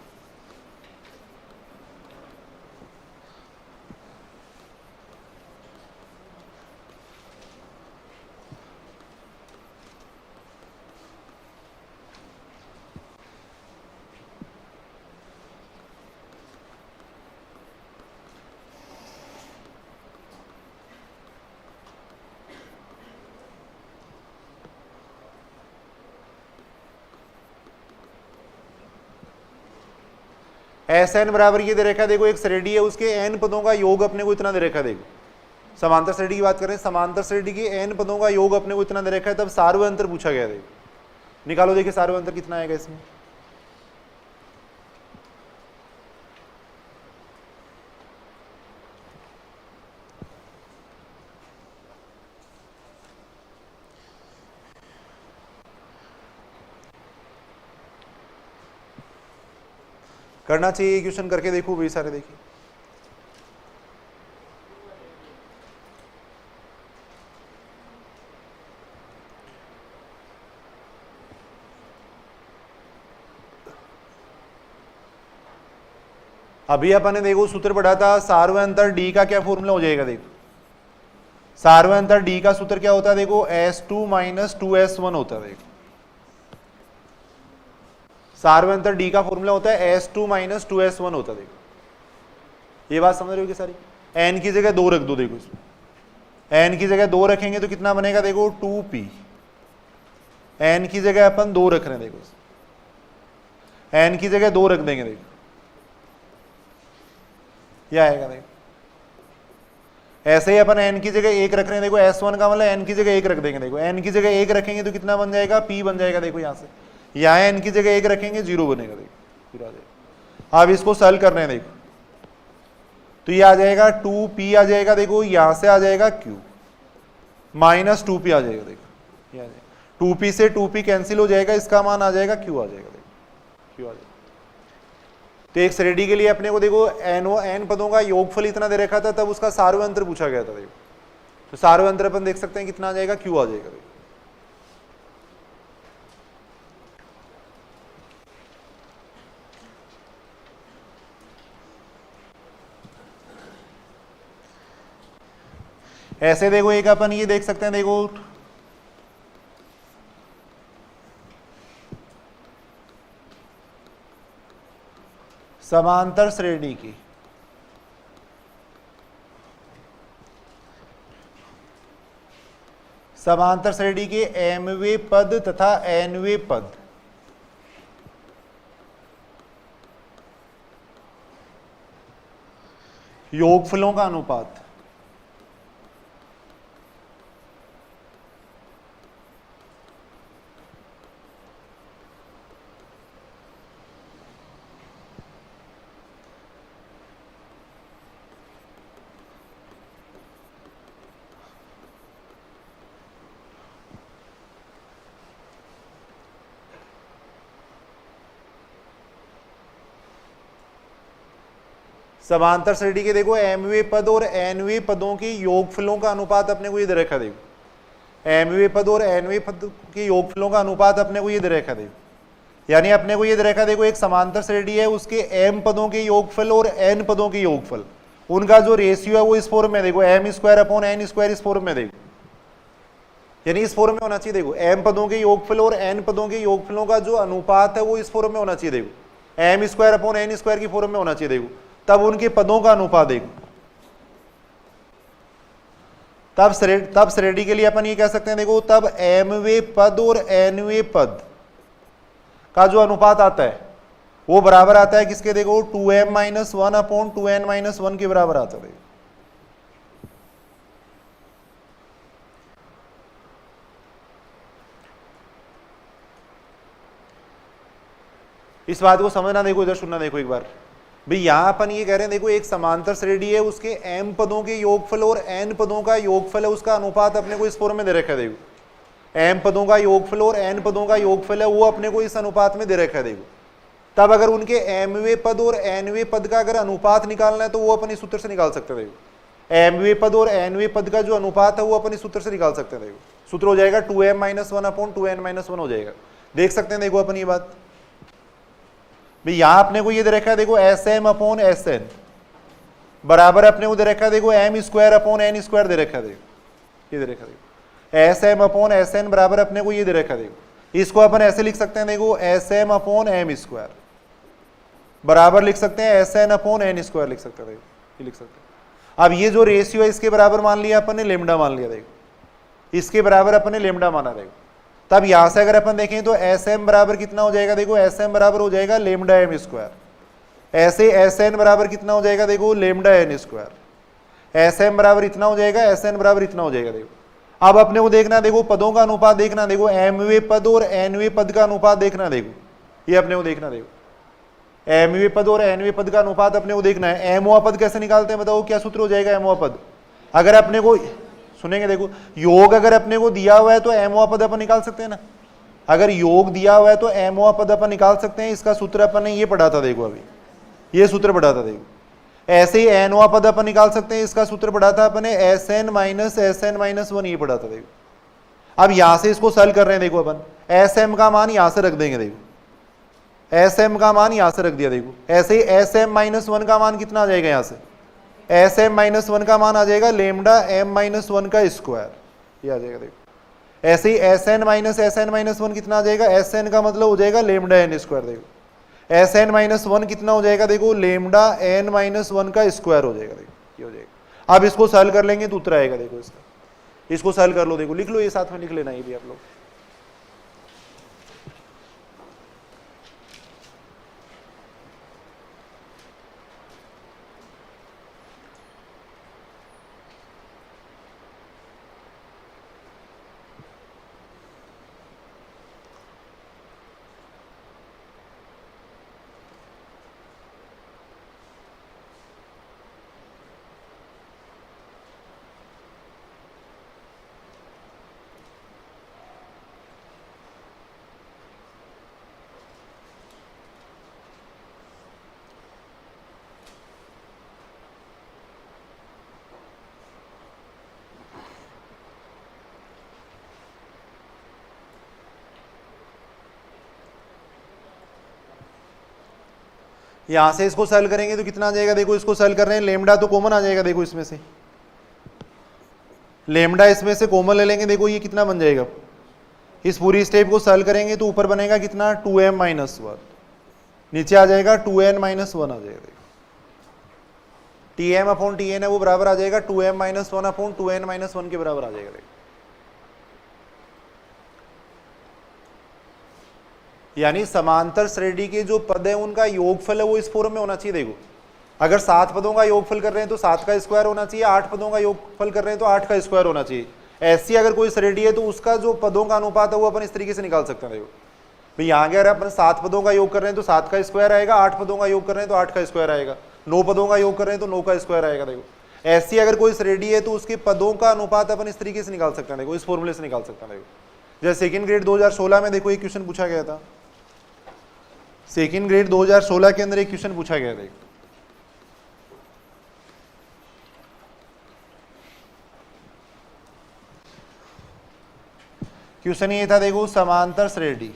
Sn बराबर ये दे रखा है, देखो एक श्रेणी है उसके n पदों का योग अपने को इतना दे रखा है। देखो समांतर श्रेणी की बात करें, समांतर श्रेणी के n पदों का योग अपने को इतना दे रखा है, तब सार्वंतर पूछा गया। देखो निकालो, देखिए सार्वंतर कितना आएगा इसमें, करना चाहिए क्वेश्चन करके देखो वही सारे। देखिए अभी अपन ने देखो सूत्र पढ़ा था, सार्वंतर d का क्या फॉर्मूला हो जाएगा। देखो सार्वंतर d का सूत्र क्या होता है, देखो s2 - 2s1 होता है। देखो सार्वंतर d का फॉर्मूला होता है s2 - 2s1 होता है। देखो ये बात समझ रहे हो कि सारी, n की जगह 2 रख दो। देखो इसमें n की जगह 2 रखेंगे तो कितना बनेगा, देखो 2p, n की जगह अपन 2 रख रहे हैं। देखो n की जगह 2 रख देंगे, देखो यह आएगा। देखो ऐसे ही अपन n की जगह 1 रख रहे हैं, देखो s1 का मतलब n की जगह 1 रख देंगे। देखो n की जगह 1 रखेंगे तो कितना बन जाएगा, p बन जाएगा। देखो यहाँ से यहाँ n की जगह 1 रखेंगे 0 बनेगा। देखो फिर आ जाएगा। अब इसको सॉल्व कर रहे हैं, देखो तो ये आ जाएगा 2p आ जाएगा। देखो यहाँ से आ जाएगा q -2p आ जाएगा। देखो ये आ जाएगा, 2p से 2p कैंसिल हो जाएगा, इसका मान आ जाएगा q आ जाएगा। देखो q आ जाएगा। तो एक श्रेणी के लिए अपने को देखो n पदों का योगफल इतना दे रखा था, तब उसका सार्वंतर पूछा गया था। देखो तो सार्वंतर अपन देख सकते हैं कितना आ जाएगा, q आ जाएगा। देखो ऐसे देखो एक अपन ये देख सकते हैं, देखो समांतर श्रेणी की समांतर श्रेणी के mवें पद तथा nवें पद योगफलों का अनुपात समांतर श्रेणी के देखो mवे पद और nवे पदों के योगफलों का अनुपात अपने को ये दे रखा देखो, mवे पद और nवे पद के योगफलों का अनुपात अपने को ये दे रखा देखो, यानी अपने को ये दे रखा देखो एक समांतर श्रेणी है, उसके m पदों के योगफल और n पदों के योगफल, उनका जो रेशियो है वो इस फॉर्म में देखो m square upon n square इस फॉर्म में देखो, यानी इस फॉर्म में होना चाहिए देखो m पदों के योगफल और n पदों के योगफलों का जो अनुपात है वो इस फॉर्म में होना चाहिए देखो, m square upon n square की फॉर्म में होना चाहिए देखो, तब उनके पदों का अनुपात देखो, तब श्रेणी के लिए अपन ये कह सकते हैं देखो तब mवे पद और nवे पद का जो अनुपात आता है वो बराबर आता है किसके देखो 2m minus 1 upon 2n minus 1 के बराबर आता है। इस बात को समझना देखो, इधर सुनना देखो एक बार भाई, यहां अपन ये कह रहे हैं देखो एक समांतर श्रेणी है, उसके m पदों के योगफल और n पदों का योगफल है, उसका अनुपात अपने को इस फॉर्म में दे रखा है देखो, m पदों का योगफल और n पदों का योगफल है वो अपने को इस अनुपात में दे रखा है देखो, तब अगर उनके mवे पद और nवे पद का अगर अनुपात निकालना है तो वो अपन इस सूत्र से निकाल सकते हैं देखो, mवे पद और nवे पद का जो अनुपात है वो अपन इस सूत्र से निकाल सकते हैं देखो, सूत्र हो जाएगा 2m minus 1 upon 2n minus 1 हो जाएगा। देख सकते हैं देखो अपन ये बात भाई, यहां अपने को ये दे रखा है देखो Sm अपॉन Sn बराबर अपने को दे रखा है देखो m square upon n square दे रखा है देखो, ये दे रखा है देखो Sm अपॉन Sn बराबर अपने को ये दे रखा है देखो, इसको अपन ऐसे लिख सकते हैं देखो Sm अपॉन m स्क्वायर बराबर लिख सकते हैं Sn अपॉन n स्क्वायर लिख सकते हैं देखो, ये लिख सकते हैं। अब ये जो रेशियो है इसके बराबर मान लिया अपन ने लेमडा मान लिया देखो, इसके बराबर अपन ने लेमडा माना देखो, तब यहां से अगर अपन देखें तो Sm बराबर कितना हो जाएगा देखो, Sm बराबर हो जाएगा लेमडा m स्क्वायर, ऐसे Sn बराबर कितना हो जाएगा देखो लेमडा n स्क्वायर, Sm बराबर इतना हो जाएगा, Sn बराबर इतना हो जाएगा देखो। अब अपने को देखना देखो पदों का अनुपात देखना देखो, mवे पद और nवे पद का अनुपात देखना देखो, ये अपने को देखना देखो, mवे पद और nवे पद का अनुपात अपने को देखना है। mवा पद कैसे निकालते हैं बताओ, क्या सूत्र हो जाएगा mवा पद, अगर अपने को सुनेंगे देखो योग अगर अपने को दिया हुआ है तो mवा पद अपन निकाल सकते हैं ना, अगर योग दिया हुआ है तो mवा पद अपन निकाल सकते हैं, इसका सूत्र अपन ने ये पढ़ा था देखो, अभी ये सूत्र पढ़ा था देखो। ऐसे ही nवा पद अपन निकाल सकते हैं, इसका सूत्र पढ़ा था अपन ने Sn माइनस -1 ये पढ़ा था देखो। अब यहां से इसको सॉल्व कर रहे हैं देखो अपन, Sm का मान यहां से रख देंगे देखो, Sm का मान यहां से रख दिया देखो, ऐसे ही Sm -1 का मान कितना आ जाएगा, यहां से Sm -1 का मान आ जाएगा लेमडा m -1 का स्क्वायर, ये आ जाएगा देखो। ऐसे ही Sn -1 कितना आ जाएगा, Sn का मतलब हो जाएगा लेमडा n स्क्वायर देखो, Sn -1 कितना हो जाएगा देखो, लेमडा n -1 का स्क्वायर हो जाएगा देखो, ये हो जाएगा। अब इसको सॉल्व कर लेंगे तो उत्तर आएगा देखो इसका, इसको सॉल्व कर लो देखो, लिख लो ये साथ में लिख लेना ये भी आप लोग। यहां से इसको सॉल्व करेंगे तो कितना आ जाएगा देखो, इसको सॉल्व कर रहे हैं, लेमडा तो कॉमन आ जाएगा देखो, इसमें से लेमडा इसमें से कॉमन ले लेंगे देखो, ये कितना बन जाएगा, इस पूरी स्टेप को सॉल्व करेंगे तो ऊपर बनेगा कितना 2m -1, नीचे आ जाएगा 2n -1 आ जाएगा देखो, Tm अपॉन Tn है वो बराबर आ जाएगा 2m -1 अपॉन 2n -1 के बराबर आ जाएगा देखो। यानी समांतर श्रेणी के जो पद है उनका योगफल है वो इस फॉर्म में होना चाहिए देखो, अगर 7 पदों का योगफल कर रहे हैं तो 7 का स्क्वायर होना चाहिए, 8 पदों का योगफल कर रहे हैं तो 8 का स्क्वायर होना चाहिए। ऐसी अगर कोई श्रेणी है तो उसका जो पदों का अनुपात है वो अपन इस तरीके से निकाल सकते हैं देखो भाई, यहाँ अगर अपन 7 पदों का योग कर रहे हैं तो 7 का स्क्वायर आएगा, 8 पदों का योग कर रहे हैं तो 8 का स्क्वायर आएगा, 9 पदों का योग कर रहे हैं तो 9 का स्क्वायर आएगा देखो। ऐसी अगर कोई श्रेणी है तो उसके पदों का अनुपात अपन इस तरीके से निकाल सकते हैं देखो, इस फॉर्मूले से निकाल सकते हैं देखो। जैसे सेकंड ग्रेड 2016 में देखो एक क्वेश्चन पूछा गया था, सेकंड ग्रेड 2016 के अंदर एक क्वेश्चन पूछा गया था, क्वेश्चन ये था देखो, समांतर श्रेणी,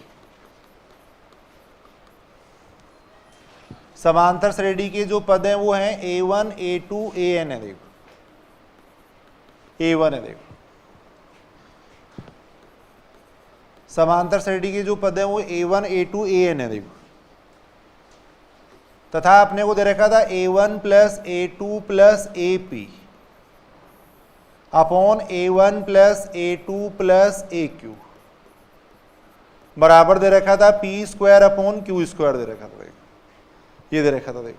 समांतर श्रेणी के जो पद हैं वो हैं A1 A2 AN है, देखो A1 है, देखो समांतर श्रेणी के जो पद हैं वो A1 A2 AN है, देखो तथा आपने को दे रखा था A1 plus A2 plus AP upon A1 plus A2 plus AQ बराबर दे रखा था P square upon Q square दे रखा था, देखो ये दे रखा था, देखो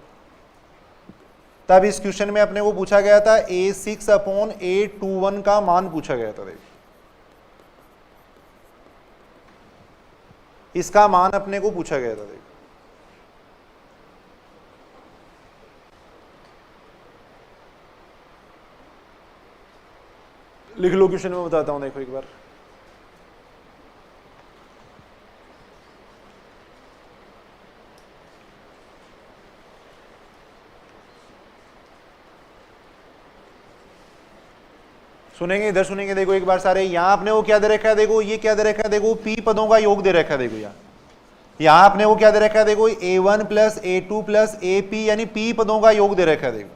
तब इस क्वेश्चन में अपने को पूछा गया था A6 अपॉन A21 का मान पूछा गया था, देखो इसका मान अपने को पूछा गया था, देखो लिख लो, क्वेश्चन में बताता हूं, देखो एक बार। सुनेंगे, इधर सुनेंगे, देखो एक बार सारे। यहां आपने वो क्या दे रखा है, देखो ये क्या दे रखा है, देखो P पदों का योग दे रखा है, देखो यहां आपने वो क्या दे रखा है, देखो A1 plus A2 plus AP यानी P पदों का योग दे रखा है, देखो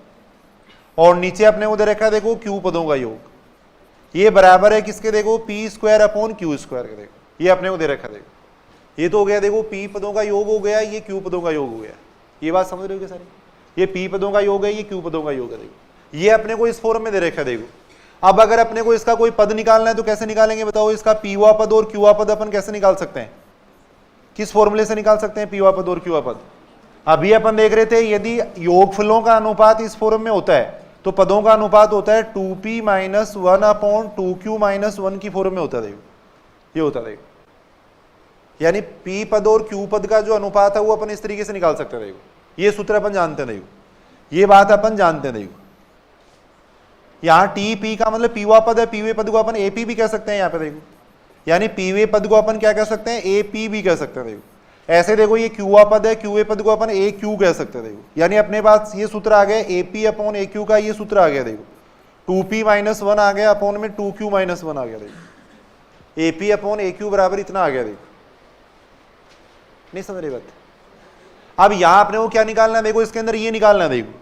और नीचे अपने को दे रखा है देखो Q पदों का योग। ये बराबर है किसके, देखो P square upon Q square के, देखो ये अपने को दे रखा है, देखो ये तो हो गया देखो P पदों का योग हो गया, ये Q पदों का योग हो गया। ये बात समझ रहे हो क्या सारे, ये P पदों का योग है, ये Q पदों का योग है, देखो ये अपने को इस फॉर्म में दे रखा है, देखो अब अगर अपने को इसका कोई पद निकालना है तो कैसे निकालेंगे बताओ, इसका पीवा पद और क्यूआ पद अपन कैसे निकाल सकते हैं, किस फॉर्मूले से निकाल सकते हैं पीवा पद और क्यूआ पद। अभी अपन देख रहे थे यदि योगफलों का अनुपात इस फॉर्म में होता है तो पदों का अनुपात होता है 2p minus 1 upon 2q minus 1 की फॉर्म में होता है, देखो ये होता है, देखो यानी p पद और q पद का जो अनुपात है वो अपन इस तरीके से निकाल सकते हैं, देखो ये सूत्र अपन जानते हैं, देखो ये बात अपन जानते हैं, देखो यहाँ टी पी का मतलब पीवा पद है, पीवे पद को अपन एपी भी कह सकते हैं यहाँ पे, देखो यानी पीवे पद को अपन क्या कह सकते हैं, एपी भी कह सकते हैं, देखो ऐसे देखो ये क्यूआ पद है, क्यूए पद को अपन ए क्यू कह सकते हैं, देखो यानी अपने पास ये सूत्र आ गया एपी अपॉन ए क्यू का, ये सूत्र आ गया, देखो 2p माइनस 1 आ गया अपॉन में 2q माइनस 1 आ गया, देखो एपी अपॉन ए क्यू बराबर इतना आ गया, देखो नहीं समझ रही बात। अब यहां अपने को क्या निकालना है, देखो इसके अंदर ये निकालना है, देखो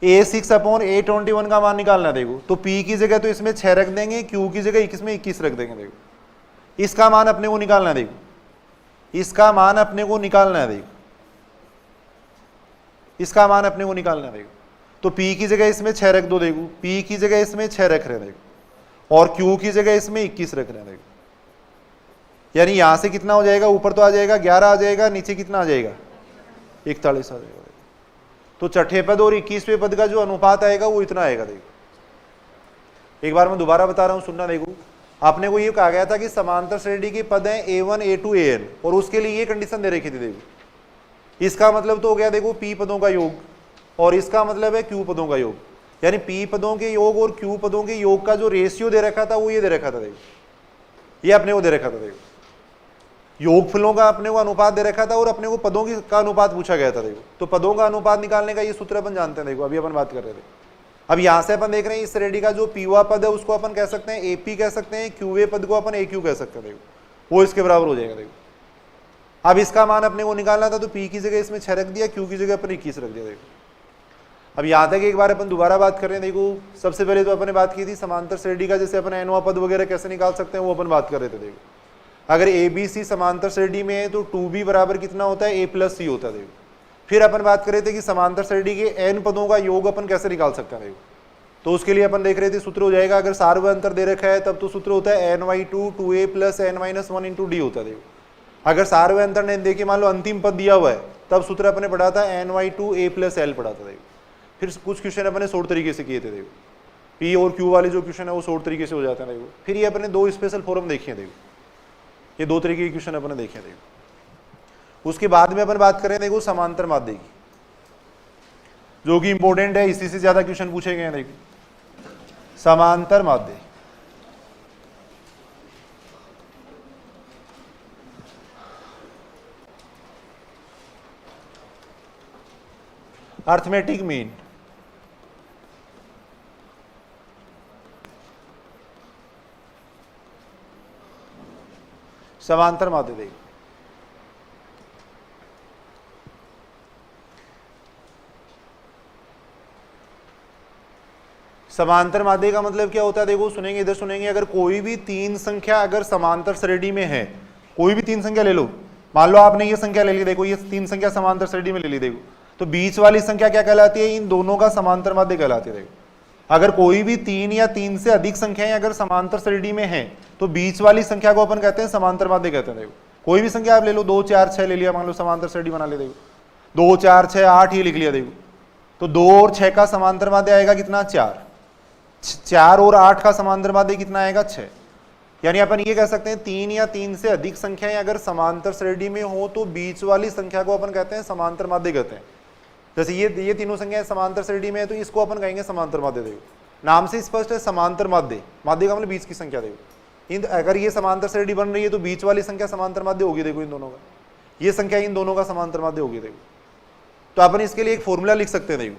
A6 अपॉन A21 का मान निकालना है, देखो तो P की जगह तो इसमें 6 रख देंगे, Q की जगह इसमें 21 रख देंगे, देखो इसका मान अपने को निकालना है, देखो इसका मान अपने को निकालना है, देखो इसका मान अपने को निकालना है, देखो तो P की जगह इसमें 6 रख दो, देखो P की जगह इसमें 6 रख रहे हैं, देखो और Q की जगह इसमें 21 रख रहे हैं, देखो यानी यहां से कितना हो जाएगा, ऊपर तो आ जाएगा 11 आ जाएगा, नीचे कितना आ जाएगा 41 आ जाएगा, तो छठे पद और 21वें पद का जो अनुपात आएगा वो इतना आएगा, देखो एक बार मैं दोबारा बता रहा हूं, सुनना, देखो आपने को ये कहा गया था कि समांतर श्रेणी के पद हैं A1 A2 AN और उसके लिए ये कंडीशन दे रखी थी, देखो इसका मतलब तो हो गया देखो P पदों का योग और इसका मतलब है Q पदों का योग, यानी P पदों के योग और Q पदों के योग का जो रेशियो दे रखा था वो ये दे रखा था, देखो ये अपने को दे रखा था, देखो योगफलों का अपने को अनुपात दे रखा था और अपने को पदों का अनुपात पूछा गया था, देखो तो पदों का अनुपात निकालने का ये सूत्र अपन जानते हैं, देखो अभी अपन बात कर रहे थे। अब यहां से अपन देख रहे हैं इस श्रेणी का जो पीवा पद है उसको अपन कह सकते हैं एपी कह सकते हैं, क्यूए पद को अपन AQ कह सकते हैं, देखो वो इसके बराबर हो जाएगा, देखो अब इसका मान अपने को निकालना था तो P की जगह इसमें 6 रख दिया, Q की जगह अपन 21 रख दिया, देखो अब यहां तक एक बार अपन दोबारा बात कर रहे हैं। देखो सबसे पहले तो अपन बात की थी समांतर श्रेणी का, जैसे अपन एनवा पद वगैरह कैसे निकाल सकते हैं वो अपन बात कर रहे थे। देखो अगर ABC समांतर श्रेणी में है तो 2B बराबर कितना होता है, A प्लस C होता है। देखो फिर अपन बात कर रहे थे कि समांतर श्रेणी के n पदों का योग अपन कैसे निकाल सकते हैं। देखो तो उसके लिए अपन देख रहे थे सूत्र हो जाएगा, अगर सार्वत्रिक अंतर दे रखा है तब तो सूत्र होता है n/2 2a plus n-1 into D होता है। देखो अगर सार्वत्रिक अंतर नहीं देखिए, मान लो अंतिम पद दिया हुआ है, तब सूत्र अपने पढ़ा था n/2 a प्लस l पढ़ा था। देखो फिर कुछ क्वेश्चन अपने शॉर्ट तरीके से किए थे। देखो P और Q वाले जो क्वेश्चन है वो शॉर्ट तरीके से हो जाते हैं। देखो फिर ये अपने दो स्पेशल फॉर्म देखे। देखो ये दो तरीके के क्वेश्चन अपने देखे। देखो उसके बाद में अपन बात करें देखो समांतर माध्य की, जो कि इंपॉर्टेंट है, इसी से ज्यादा क्वेश्चन पूछे गए हैं। देखो समांतर माध्य, अर्थमेटिक मीन, समांतर माध्य देखो। समांतर माध्य का मतलब क्या होता है, देखो सुनेंगे, इधर सुनेंगे, अगर कोई भी तीन संख्या अगर समांतर श्रेणी में है, कोई भी तीन संख्या ले लो, मान लो आपने ये संख्या ले ली, देखो ये तीन संख्या समांतर श्रेणी में ले ली, देखो तो बीच वाली संख्या क्या कहलाती है, इन दोनों का समांतर माध्य कहलाती है। देखो अगर कोई भी तीन या तीन से अधिक संख्याएं अगर समांतर श्रेणी में है तो बीच वाली संख्या को अपन कहते हैं समांतर माध्य कहते हैं। देखो कोई भी संख्या आप ले लो, 2 4 6 ले लिया, मान लो समांतर श्रेणी बना ले, देखो 2 4 6 8 ही लिख लिया, देखो तो 2 और 6 का समांतर माध्य आएगा कितना, 4, 4 और 8 का समांतर माध्य कितना आएगा, 6। यानी अपन ये कह सकते हैं तीन या तीन से अधिक संख्याएं अगर समांतर श्रेणी में हो तो बीच वाली संख्या को अपन कहते हैं समांतर माध्य कहते हैं। जैसे ये तीनों संख्याएं समांतर श्रेणी में है तो इसको अपन कहेंगे समांतर माध्य। देखो नाम से स्पष्ट है, समांतर माध्य, माध्य का मतलब बीच की संख्या। देखो इन अगर ये समांतर श्रेणी बन रही है तो बीच वाली संख्या समांतर माध्य होगी। देखो इन दोनों का, ये संख्या इन दोनों का समांतर माध्य होगी। देखो तो अपन इसके लिए एक फॉर्मूला लिख सकते हैं। देखो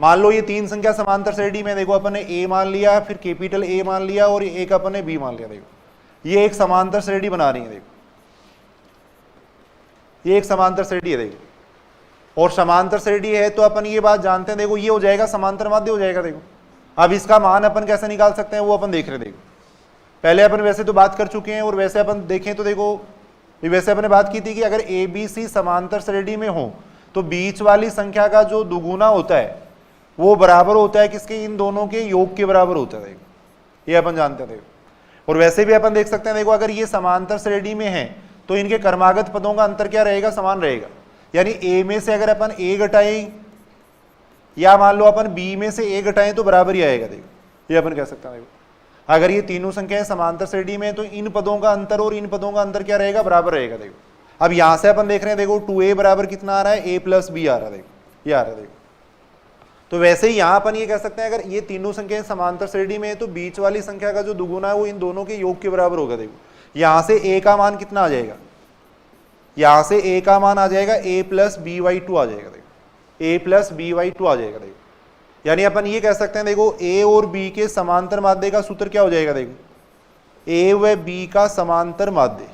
मान लो ये तीन संख्या समांतर श्रेणी में, देखो अपन ने ए मान लिया, फिर कैपिटल ए मान लिया और एक अपन ने बी मान लिया। देखो ये एक समांतर श्रेणी बना रही है। देखो ये एक समांतर श्रेणी है। देखो और समांतर श्रेणी है तो अपन ये बात जानते हैं, देखो ये हो जाएगा समांतर माध्य हो जाएगा। देखो अब इसका मान अपन कैसे निकाल सकते हैं वो अपन देख रहे हैं। देखो पहले अपन वैसे तो बात कर चुके हैं और वैसे अपन देखें तो देखो वैसे अपन ने बात की थी कि अगर ए बी सी समांतर श्रेणी में हो तो बीच वाली संख्या का जो दुगुना होता है वो बराबर होता है किसके, इन दोनों के योग के बराबर होता है। देखो ये अपन जानते हैं। देखो और वैसे भी अपन देख सकते हैं, देखो अगर ये समांतर श्रेणी में है तो इनके क्रमागत पदों का अंतर क्या रहेगा, समान रहेगा। यानी ए में से अगर अपन ए घटाएं या मान लो अपन बी में से ए घटाएं तो बराबर ही आएगा। देखो ये अपन कह सकते हैं। देखो अगर ये तीनों संख्याएं समांतर श्रेणी में है तो इन पदों का अंतर और इन पदों का अंतर क्या रहेगा, बराबर रहेगा। देखो अब यहां से अपन देख रहे हैं, देखो 2a बराबर कितना आ रहा है, a प्लस बी आ रहा है। देखो ये आ रहा है। देखो तो वैसे ही यहां अपन ये कह सकते हैं, अगर ये तीनों संख्याएं समांतर श्रेणी में है तो बीच वाली संख्या का जो दुगुना है वो इन दोनों के योग के बराबर होगा। देखो यहां से a का मान कितना आ जाएगा, यहां से a का मान आ जाएगा a प्लस बी बाई 2 आ जाएगा। देखो a प्लस बी बाई 2 आ जाएगा। देखो यानी अपन ये कह सकते हैं, देखो a और b के समांतर माध्य का सूत्र क्या हो जाएगा, देखो a व b का समांतर माध्य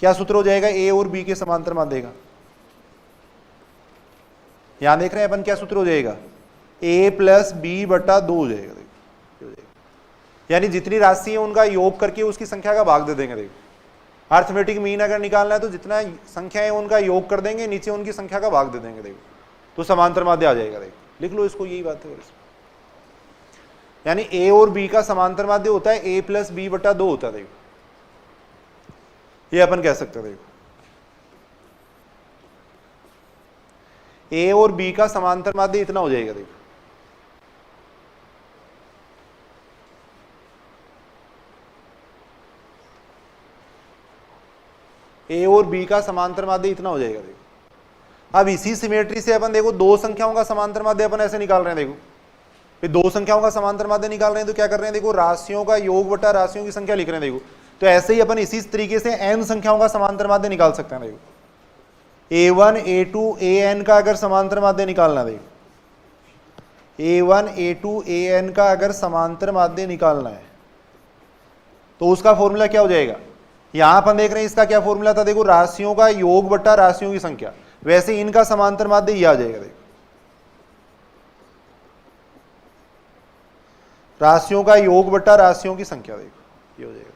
क्या सूत्र हो जाएगा, a और b के समांतर माध्य का, यहां देख रहे हैं अपन क्या सूत्र हो जाएगा, a प्लस बी बटा 2 हो जाएगा। देखो यानी जितनी राशि है उनका योग करके उसकी संख्या का भाग दे देंगे। देखो अर्थमेटिक मीन अगर निकालना है तो जितना संख्या है उनका योग कर देंगे, नीचे उनकी संख्या का भाग दे देंगे। देखो तो समांतर माध्य आ जाएगा। देखो लिख लो इसको, यही बात है। यानी a और b का समांतर माध्य होता है a प्लस बी बटा 2 होता है। देखो ये अपन कह सकते हैं। देखो a और b का समांतर माध्य इतना हो जाएगा। देखो a और b का समांतर माध्य इतना हो जाएगा। देखो अब इसी सिमेट्री से अपन देखो दो संख्याओं का समांतर माध्य अपन ऐसे निकाल रहे हैं। देखो फिर दो संख्याओं का समांतर माध्य निकाल रहे हैं तो क्या कर रहे हैं, देखो राशियों का योग बटा राशियों की संख्या लिख रहे हैं। देखो तो ऐसे ही अपन इसी तरीके से n संख्याओं का समांतर माध्य निकाल सकते हैं। देखो a1 a2 an का अगर समांतर माध्य निकालना, देखो a1 a2 an का अगर समांतर माध्य निकालना है तो उसका फॉर्मूला क्या हो जाएगा, यहां अपन देख रहे हैं इसका क्या फॉर्मूला था, देखो राशियों का योग बटा राशियों की संख्या, वैसे इनका समांतर माध्य ये आ जाएगा। देखो राशियों का योग बटा राशियों की संख्या, देखो ये हो जाएगा।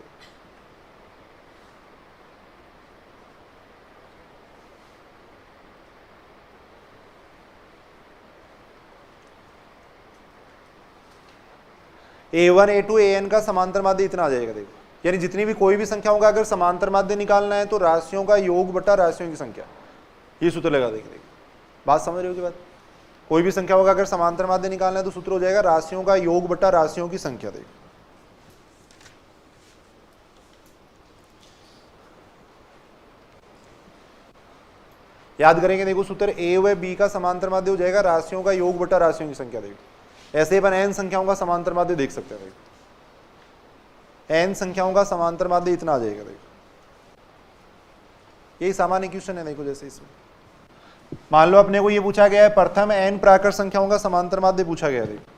a1 a2 an का समांतर माध्य इतना आ जाएगा। देखो यानी जितनी भी कोई भी संख्याओं का अगर समांतर माध्य निकालना है तो राशियों का योग बटा राशियों की संख्या, ये सूत्र लगा देंगे। बात समझ रहे हो कि बात, कोई भी संख्याओं का अगर समांतर माध्य निकालना है तो सूत्र हो जाएगा राशियों का योग बटा राशियों की संख्या। देखो याद करेंगे, देखो सूत्र a व b का समांतर माध्य हो जाएगा राशियों का योग बटा राशियों की संख्या। देखो ऐसे अपन n संख्याओं का समांतर माध्य देख सकते हैं। देखो n संख्याओं का समांतर माध्य इतना आ जाएगा। देखो यही सामान्य क्वेश्चन है। देखो जैसे इसमें मान लो अपने को ये पूछा गया है प्रथम n प्राकृत संख्याओं का समांतर माध्य पूछा गया है। देखो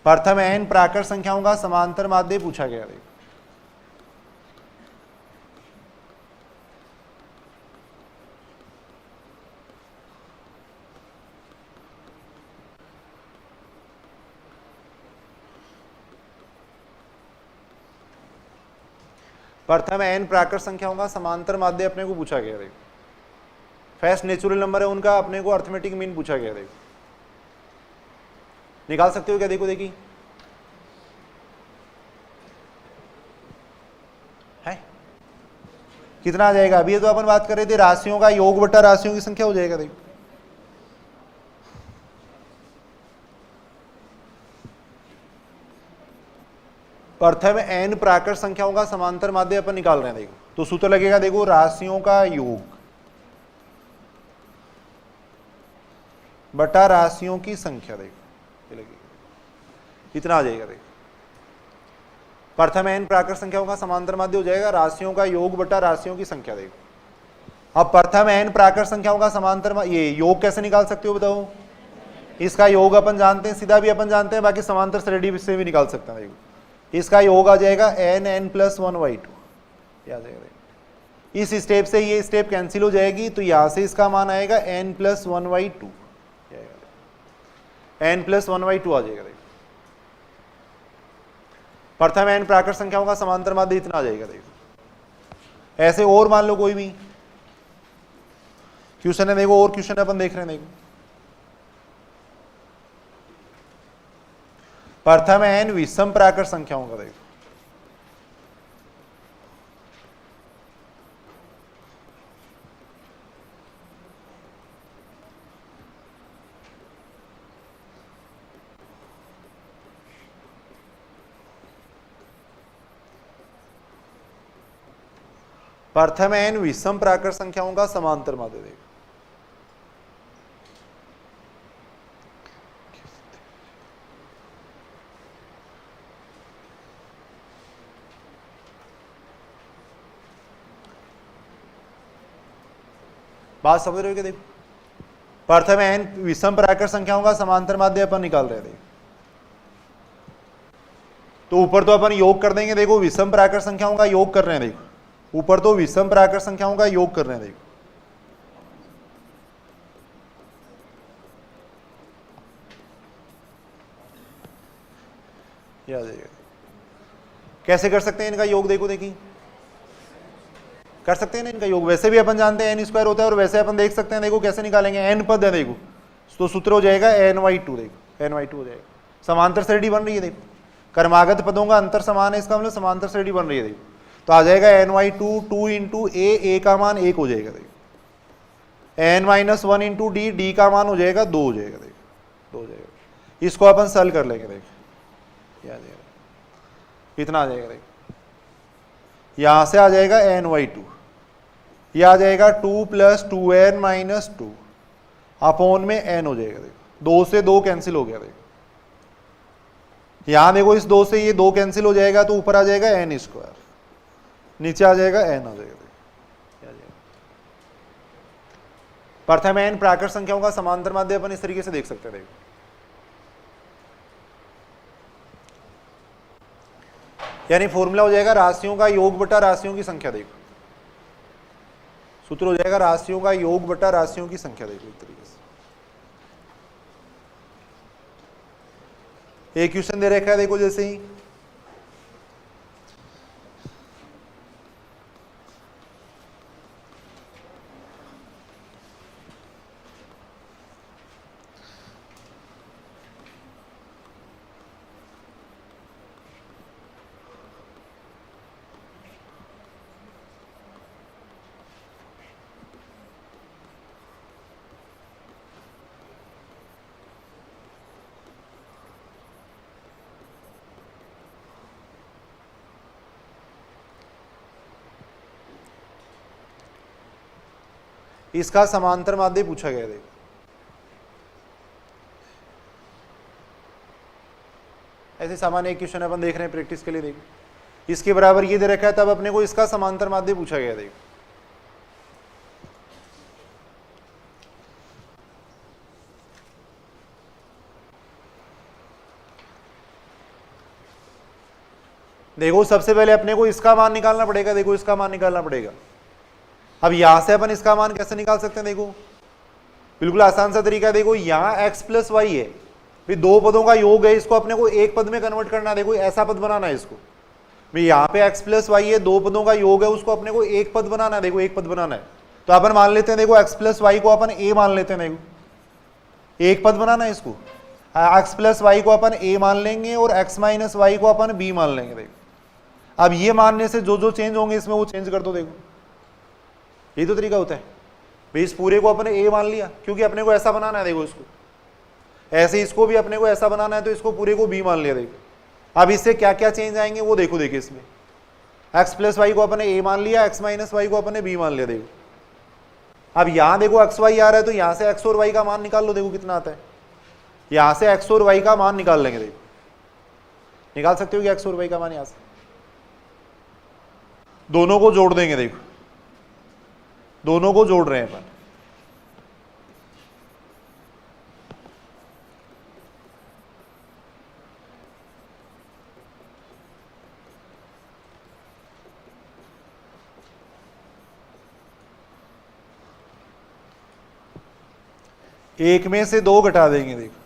प्रथम n प्राकृत संख्याओं का समांतर माध्य पूछा गया। देखो प्रथम n प्राकृत संख्याओं का समांतर माध्य अपने को पूछा गया। देखो फर्स्ट नेचुरल नंबर है उनका, अपने को अर्थमेटिक मीन पूछा गया। देखो निकाल सकते हो क्या? देखो देखिए है कितना आ जाएगा। अभी तो अपन बात कर रहे थे राशियों का योग बटा राशियों की संख्या हो जाएगा। देखो प्रथम n प्राकृत संख्याओं का समांतर माध्य अपन निकाल रहे हैं। देखो तो सूत्र लगेगा, देखो राशियों का योग बटा राशियों की संख्या। देखो ये लगेगा इतना आ जाएगा। देखो प्रथम n प्राकृत संख्याओं का समांतर माध्य हो जाएगा राशियों का योग बटा राशियों की संख्या। देखो अब प्रथम n प्राकृत संख्याओं का समांतर ये योग कैसे निकाल सकते हो बताओ? इसका योग अपन जानते हैं, सीधा भी अपन जानते हैं, बाकी समांतर श्रेणी से भी निकाल सकते हैं। देखो इसका योग आ जाएगा n + 1/2 आ जाएगा। इस स्टेप से ये स्टेप कैंसिल हो जाएगी, तो यहां से इसका मान आएगा n + 1/2 n + 1/2 आ जाएगा। देखो प्रथम n प्राकृत संख्याओं का समांतर माध्य इतना आ जाएगा। देखो ऐसे और मान लो कोई भी क्वेश्चन है। देखो और क्वेश्चन अपन देख रहे हैं। देखो प्रथम n विषम प्राकृत संख्याओं का। देखो प्रथम n विषम प्राकृत संख्याओं का समांतर माध्य। देखो बात समझ रहे हो क्या? देखो प्रथम n विषम प्राकृत संख्याओं का समांतर माध्य अपन निकाल रहे थे, तो ऊपर तो अपन योग कर देंगे। देखो विषम प्राकृत संख्याओं का योग कर रहे हैं। देखो ऊपर तो विषम प्राकृत संख्याओं का योग कर रहे हैं। देखो याद है कैसे कर सकते हैं इनका योग? देखो देखिए कर सकते हैं ना इनका योग। वैसे भी अपन जानते हैं n² होता है, और वैसे अपन देख सकते हैं। देखो कैसे निकालेंगे, n पद है। देखो तो सूत्र हो जाएगा n/2। देखो n/2 हो जाएगा। समांतर श्रेणी बन रही है। देखो क्रमागत पदों का अंतर समान है, इसका मतलब समांतर श्रेणी बन रही है। देखो तो आ जाएगा n/2 2 × a का मान 1 हो जाएगा। देखो n - 1 × d, d का मान हो जाएगा 2 हो जाएगा। देखो 2 हो जाएगा। इसको अपन सॉल्व कर लेंगे। देखो आ जाएगा इतना आ जाएगा। देखो यहां से आ जाएगा n/2, यह आ जाएगा 2 + 2n - 2 अपॉन में n हो जाएगा। देखो 2 से 2 कैंसिल हो गया। देखो यहां देखो इस 2 से ये 2 कैंसिल हो जाएगा, तो ऊपर आ जाएगा n², नीचे आ जाएगा n आ जाएगा। प्रथम n प्राकृत संख्याओं का समांतर माध्य अपन इस तरीके से देख सकते हैं। देखो यानी फॉर्मूला हो जाएगा राशियों का योग बटा राशियों की संख्या। देखो सूत्र हो जाएगा राशियों का योग बटा राशियों की संख्या। देखो एक तरीके से एक क्वेश्चन दे रखा है। देखो जैसे ही इसका समांतर माध्य पूछा गया। देखो ऐसे सामान्य एक क्वेश्चन अपन देख रहे हैं प्रैक्टिस के लिए। देखो इसके बराबर ये दे रखा है, तब अपने को इसका समांतर माध्य पूछा गया। देखो देखो सबसे पहले अपने को इसका मान निकालना पड़ेगा, देखो इसका मान निकालना पड़ेगा। अब यहां से अपन इसका मान कैसे निकाल सकते हैं, देखो बिल्कुल आसान सा तरीका है। देखो यहां x प्लस वाई है, भाई दो पदों का योग है, इसको अपने को एक पद में कन्वर्ट करना है। देखो ऐसा पद बनाना है इसको, भाई यहाँ पे x प्लस वाई है, दो पदों का योग है, उसको अपने को एक पद बनाना है। देखो एक पद बनाना है तो अपन मान लेते हैं, देखो x प्लस वाई को अपन a मान लेते हैं। देखो एक पद बनाना है इसको, x प्लस वाई को अपन a मान लेंगे और x माइनस वाई को अपन b मान लेंगे। देखो अब ये मानने से जो जो चेंज होंगे इसमें वो चेंज कर दो। देखो ये तो तरीका होता है भाई, इस पूरे को अपने a मान लिया क्योंकि अपने को ऐसा बनाना है। देखो इसको ऐसे, इसको भी अपने को ऐसा बनाना है तो इसको पूरे को b मान लिया। देखो अब इससे क्या क्या चेंज आएंगे वो देखो। देखिए इसमें x प्लस वाई को अपने a मान लिया, x माइनस वाई को अपने b मान लिया। देखो अब यहां देखो x y आ रहा है तो यहां से x और y का मान निकाल लो। देखो कितना आता है, यहां से x और y का मान निकाल लेंगे। देखो निकाल सकते हो कि x और y का मान, यहां से दोनों को जोड़ देंगे। देखो दोनों को जोड़ रहे हैं अपन, एक में से दो घटा देंगे। देखो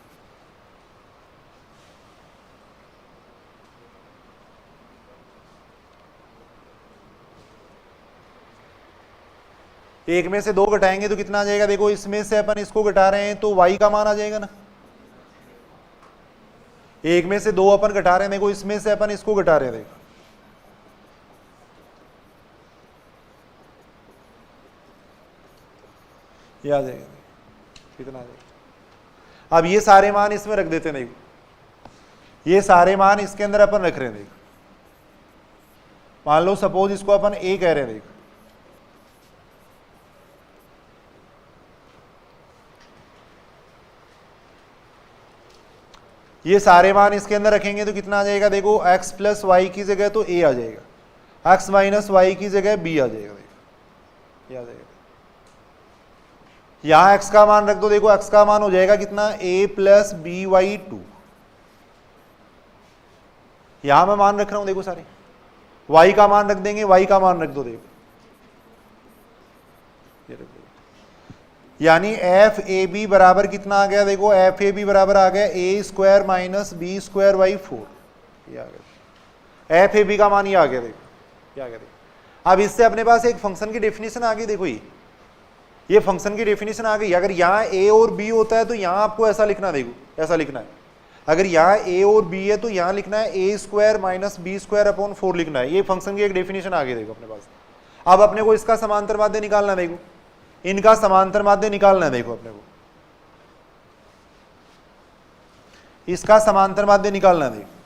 एक में से दो घटाएंगे तो कितना आ जाएगा, देखो इसमें से अपन इसको घटा रहे हैं तो y का मान आ जाएगा ना। एक में से दो अपन घटा रहे हैं, देखो इसमें से अपन इसको घटा रहे हैं। देखो ये आ जाएगा, कितना आ जाएगा। अब ये सारे मान इसमें रख देते हैं। देखो ये सारे मान इसके अंदर अपन रख रहे हैं। देखो मान लो सपोज इसको अपन a कह रहे हैं। देखो ये सारे मान इसके अंदर रखेंगे तो कितना आ जाएगा, देखो x प्लस वाई की जगह तो a आ जाएगा, x माइनस वाई की जगह b आ जाएगा। देखो ये आ जाएगा, यहां x का मान रख दो। देखो x का मान हो जाएगा कितना, a plus B Y two. यहां मैं मान रख रहा हूं, देखो सारे y का मान रख देंगे, y का मान रख दो। देखो ये रख दो, यानी एफ ए बी बराबर कितना आ गया, देखो एफ ए बी बराबर आ गया A square minus B square by 4। ये आ गया एफ ए बी का मान, ये आ गया। देखो ये आ गया। देखो अब इससे अपने पास एक फंक्शन की डेफिनेशन आ गई। देखो ये फंक्शन की डेफिनेशन आ गई। अगर यहाँ ए और बी होता है तो यहाँ आपको ऐसा लिखना, देखो ऐसा लिखना है। अगर यहाँ ए और बी है तो यहाँ लिखना है A square minus B square upon 4 लिखना है। ये फंक्शन की एक डेफिनेशन आ गई। देखो अपने पास अब अपने को इसका समांतर माध्य निकालना है। देखो इनका समांतर माध्य निकालना है। देखो अपने को इसका समांतर माध्य निकालना है। देखो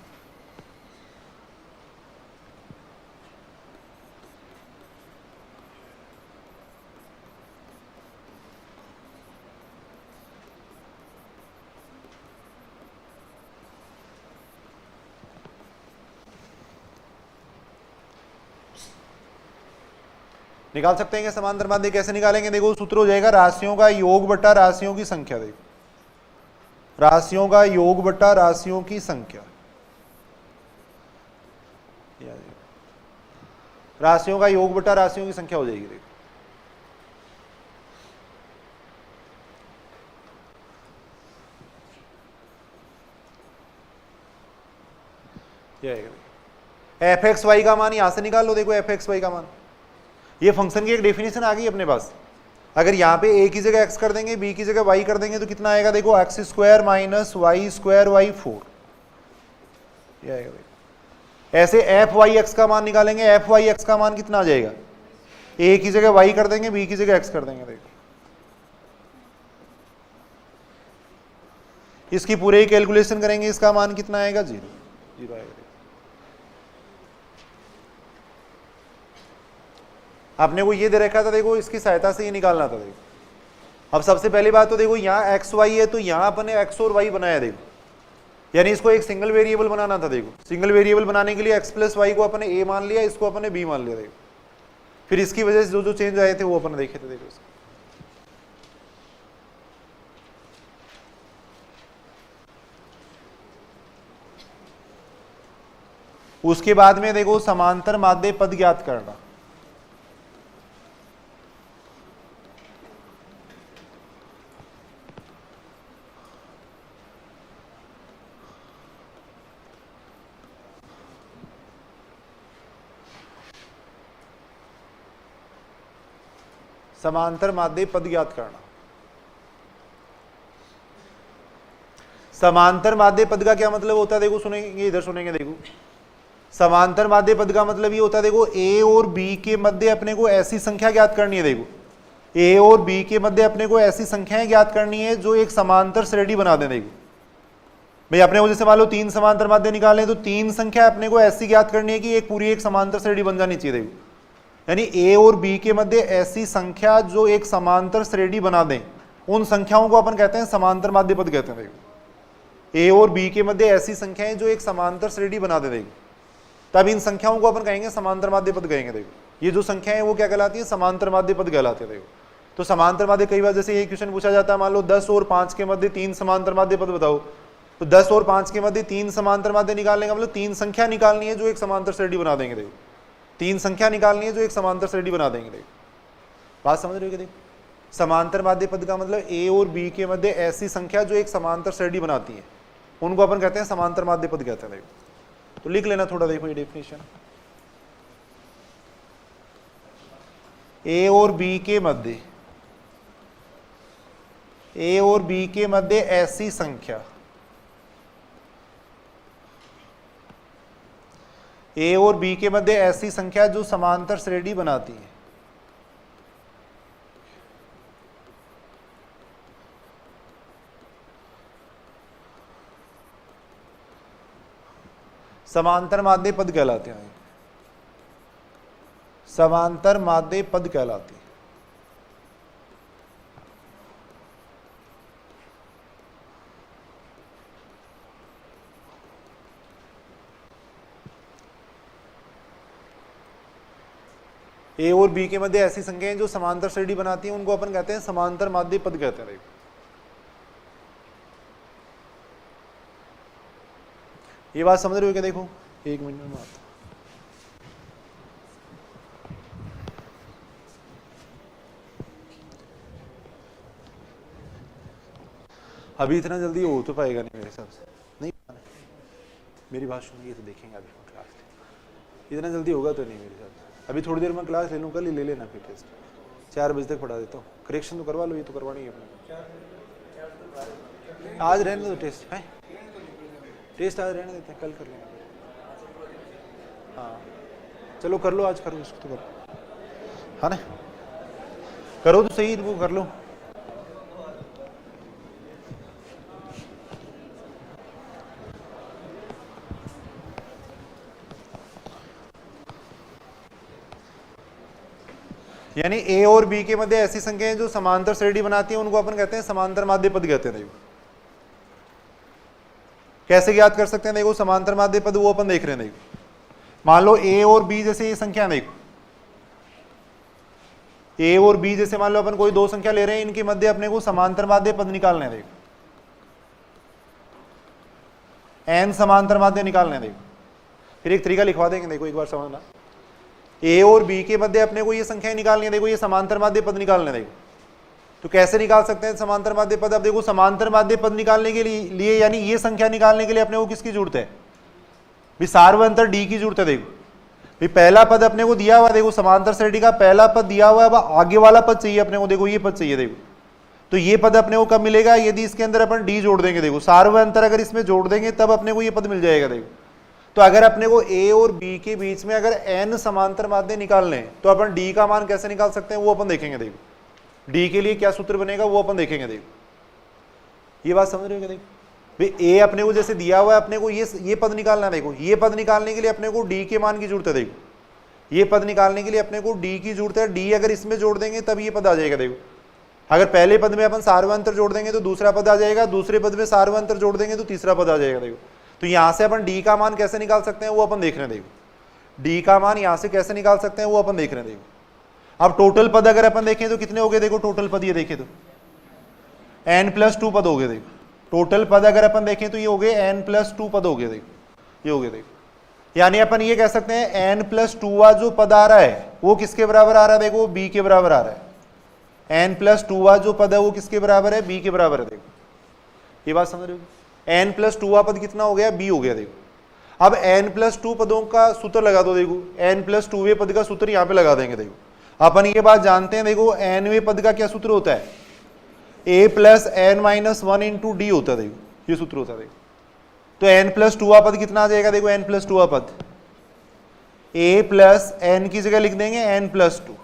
निकाल सकते हैं कि समांतर माध्य कैसे निकालेंगे। देखो सूत्र हो जाएगा राशियों का योग बटा राशियों की संख्या। देखो राशियों का योग बटा राशियों की संख्या, राशियों का योग बटा राशियों की संख्या हो जाएगी। देखो एफ एक्स वाई का मान यहां से निकाल लो। देखो एफ एक्स वाई का मान, ये फंक्शन की एक डेफिनेशन आ गई अपने पास। अगर यहाँ पे a की जगह x कर देंगे, b की जगह y कर देंगे तो कितना आएगा, देखो X square minus Y square Y 4 ये आएगा। ऐसे एफ वाई एक्स का मान निकालेंगे, एफ वाई एक्स का मान कितना आ जाएगा, a की जगह y कर देंगे, b की जगह x कर देंगे। देखो इसकी पूरे ही कैलकुलेशन करेंगे, इसका मान कितना आएगा, 0 आएगा। आपने को ये दे रखा था, देखो इसकी सहायता से ये निकालना था। देखो अब सबसे पहली बात तो देखो यहाँ एक्स वाई है तो यहाँ अपने एक्स और वाई बनाया। देखो यानी इसको एक सिंगल वेरिएबल बनाना था। देखो सिंगल वेरिएबल बनाने के लिए एक्स प्लस वाई को अपने ए मान लिया, इसको अपने बी मान लिया। देखो फिर इसकी वजह से जो जो चेंज आए थे वो अपने देखे थे। देखो उसके बाद में देखो समांतर माध्य पद ज्ञात करना। समांतर माध्य पद ज्ञात करना। समांतर माध्य पद का क्या मतलब होता है, देखो सुनेंगे, इधर सुनेंगे। देखो समांतर माध्य पद का मतलब ये होता है, देखो ए और बी के मध्य अपने को ऐसी संख्या ज्ञात करनी है। देखो ए और बी के मध्य अपने को ऐसी संख्याएं ज्ञात करनी है जो एक समांतर श्रेणी बना दें। देखो भाई अपने को जैसे मान लो 3 समांतर माध्य निकालें तो 3 संख्या अपने को ऐसी ज्ञात करनी है कि एक पूरी एक समांतर श्रेणी बन जानी चाहिए। देखो यानी ए और बी के मध्य ऐसी संख्या जो एक समांतर श्रेणी बना दें, उन संख्याओं को अपन कहते हैं समांतर माध्य पद कहते हैं। देखो ए और बी के मध्य ऐसी संख्याएं जो एक समांतर श्रेणी बना दे। देखो तब इन संख्याओं को अपन कहेंगे समांतर माध्य पद कहेंगे। देखो ये जो संख्याएं हैं वो क्या कहलाती है, समांतर माध्य पद कहलाते हैं। देखो तो समांतर माध्य, कई बार जैसे ये क्वेश्चन पूछा जाता है, मान लो 10 और 5 के मध्य 3 समांतर माध्य पद बताओ, तो 10 और 5 के मध्य 3 समांतर माध्य निकालने का मतलब 3 संख्या निकालनी है जो एक समांतर श्रेणी बना देंगे। देखो 3 संख्या निकालनी है जो एक समांतर श्रेणी बना देंगे। देखो बात समझ रहे हो? देखो समांतर माध्य पद का मतलब ए और बी के मध्य ऐसी संख्या जो एक समांतर श्रेणी बनाती है, उनको अपन कहते हैं समांतर माध्य पद कहते हैं। देखो तो लिख लेना थोड़ा, देखो ये डेफिनेशन, ए और बी के मध्य, ए और बी के मध्य ऐसी संख्या, ए और बी के मध्य ऐसी संख्या जो समांतर श्रेणी बनाती है। समांतर माध्य पद कहलाते हैं। समांतर माध्य पद कहलाती है। ए और बी के मध्य ऐसी संख्याएं जो समांतर श्रेणी बनाती हैं, उनको अपन कहते हैं समांतर माध्य पद कहते हैं। ये बात समझ रहे हो क्या? देखो 1 मिनट में आता। अभी इतना जल्दी हो तो पाएगा नहीं मेरे हिसाब से, नहीं मेरी बात सुनिए तो देखेंगे अभी क्लास, इतना जल्दी होगा तो नहीं मेरे हिसाब से। अभी थोड़ी देर में क्लास ले लूँ, कल ही ले लेना फिर टेस्ट, 4 बजे तक पढ़ा देता हूँ। करेक्शन तो करवा लो, ये तो करवानी है अपने, आज रहने दो टेस्ट है, टेस्ट आज रहने देते हैं, कल कर लेंगे। हाँ चलो कर लो, आज करो इसको तो करो, हाँ ना, करो तो सही, इनको कर लो। यानी ए और बी के मध्य ऐसी संख्याएं जो समांतर श्रेणी बनाती हैं, उनको अपन कहते हैं समांतर माध्य पद कहते हैं। देखो कैसे ज्ञात कर सकते हैं, देखो समांतर माध्य पद वो अपन देख रहे हैं। देखो मान लो ए और बी जैसे ये संख्या, देखो ए और बी जैसे मान लो अपन कोई 2 संख्या ले रहे हैं, इनके मध्य अपने को समांतर माध्य पद निकालने हैं। देखो एन समांतर माध्य निकालने हैं। देखो फिर एक तरीका लिखवा देंगे, देखो एक बार समझना, ए और बी के मध्य अपने को ये संख्याएं निकालनी है। देखो ये समांतर माध्य पद निकालने हैं। देखो तो कैसे निकाल सकते हैं समांतर माध्य पद? अब देखो समांतर माध्य पद निकालने के लिए यानी ये संख्या निकालने के लिए अपने को किसकी जरूरत है? भी सार्वंतर डी की जरूरत है। देखो भी पहला पद अपने को दिया हुआ, देखो समांतर श्रेणी का पहला पद दिया हुआ है, आगे वाला पद चाहिए अपने को, देखो ये पद चाहिए। देखो तो ये पद अपने को कब मिलेगा? यदि इसके अंदर अपन डी जोड़ देंगे। देखो सार्वंतर अगर इसमें जोड़ देंगे तब अपने को ये पद मिल जाएगा। देखो तो अगर अपने को ए और बी के बीच में अगर एन समांतर माध्य निकालने हैं तो अपन डी का मान कैसे निकाल सकते हैं वो अपन देखेंगे। देखो डी के लिए क्या सूत्र बनेगा वो अपन देखेंगे। देखो ये बात समझ रहे हो? देखो भाई ए अपने को जैसे दिया हुआ है, अपने को ये पद निकालना है। देखो ये पद निकालने के लिए अपने को डी के मान की जरूरत है। देखो ये पद निकालने के लिए अपने को डी की जरूरत है। डी अगर इसमें जोड़ देंगे तब ये पद आ जाएगा। देखो अगर पहले पद में अपन सार्वंतर जोड़ देंगे तो दूसरा पद आ जाएगा, दूसरे पद में सार्वंतर जोड़ देंगे तो तीसरा पद आ जाएगा। देखो तो यहां से अपन डी का मान कैसे निकाल सकते हैं वो अपन देख रहे हैं। देखो डी का मान यहां से कैसे निकाल सकते हैं वो अपन देख रहे हैं। देखो अब टोटल पद अगर अपन देखें तो कितने हो गए? देखो टोटल पद ये देखें तो n+2 पद हो गए। देखो टोटल पद अगर अपन देखें तो ये हो गए n+2 पद हो गए। देखो ये हो गए। देखो यानी अपन ये कह सकते हैं n प्लस 2 जो पद आ रहा है वो किसके बराबर आ रहा है, देखो b के बराबर आ रहा है। n प्लस 2 जो पद है वो किसके बराबर है, b के बराबर है। देखो ये बात समझ रहे हो, n प्लस 2 पद कितना हो गया, b हो गया। देखो अब n प्लस 2 पदों का सूत्र लगा दो। देखो n प्लस 2वें पद का सूत्र यहाँ पे लगा देंगे। देखो अपन ये बात जानते हैं, देखो nवें पद का क्या सूत्र होता है, a plus n minus 1 into D होता है। देखो ये सूत्र होता है। देखो तो n प्लस 2 पद कितना आ जाएगा, देखो n प्लस 2 पद a प्लस n की जगह लिख देंगे n प्लस 2,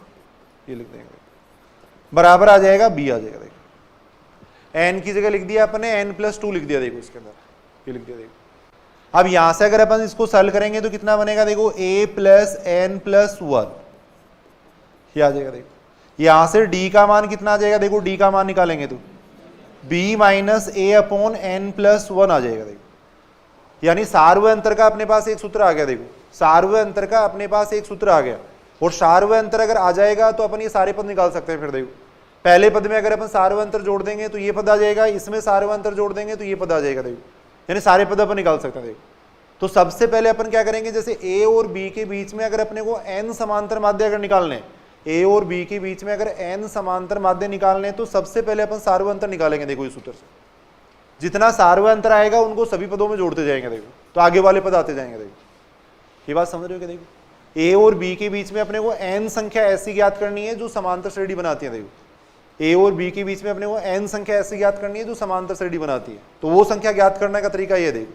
ये लिख देंगे, बराबर आ जाएगा b आ जाएगा। देखो n की जगह लिख दिया अपने, n प्लस 2 लिख दिया। देखो इसके अंदर ये लिख दिया। देखो अब यहां से अगर अपन इसको सॉल्व करेंगे तो कितना बनेगा, देखो a प्लस n प्लस 1 ये आ जाएगा। देखो यहां से d का मान कितना आ जाएगा, देखो d का मान निकालेंगे तो b minus a upon n plus 1 आ जाएगा। देखो यानी सार्वय अंतर का अपने पास एक सूत्र आ गया। देखो सार्वय अंतर का अपने पास एक सूत्र आ गया, और सार्वय अंतर अगर आ जाएगा तो अपन ये सारे पद निकाल सकते हैं। फिर देखो पहले पद में अगर अपन सार्वय अंतर जोड़ देंगे तो ये पद आ जाएगा, इसमें सार्वय अंतर जोड़ देंगे तो ये पद आ जाएगा। देखो यानी सारे पद अपन निकाल सकते हैं। देखो तो सबसे पहले अपन क्या करेंगे, जैसे a और b के बीच में अगर अपने को n समांतर माध्य अगर निकालने, a और b के बीच में अगर n समांतर माध्य निकालने तो सबसे पहले अपन सार्वय अंतर निकालेंगे। देखो इस सूत्र से जितना सार्वय अंतर आएगा उनको सभी पदों में जोड़ते जाएंगे। देखो तो आगे वाले पद आते जाएंगे। देखो ये बात समझ रहे हो क्या, देखो a और b के बीच में अपने को n संख्या ऐसी ज्ञात करनी है जो समांतर श्रेणी बनाती है। देखो a और b के बीच में अपने को n संख्या ऐसी ज्ञात करनी है जो समांतर श्रेणी बनाती है। तो वो संख्या ज्ञात करने का तरीका ये, देखो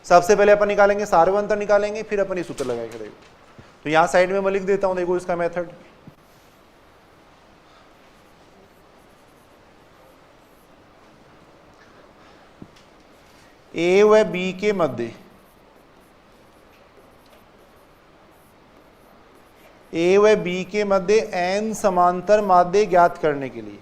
सबसे पहले अपन निकालेंगे सार्वय अंतर निकालेंगे, फिर अपन ये सूत्र लगाएंगे। देखो तो यहाँ साइड में मैं लिख देता हूँ, देखो इसका मेथड। ए व बी के मध्य ए व बी के मध्य n समांतर माध्य ज्ञात करने के लिए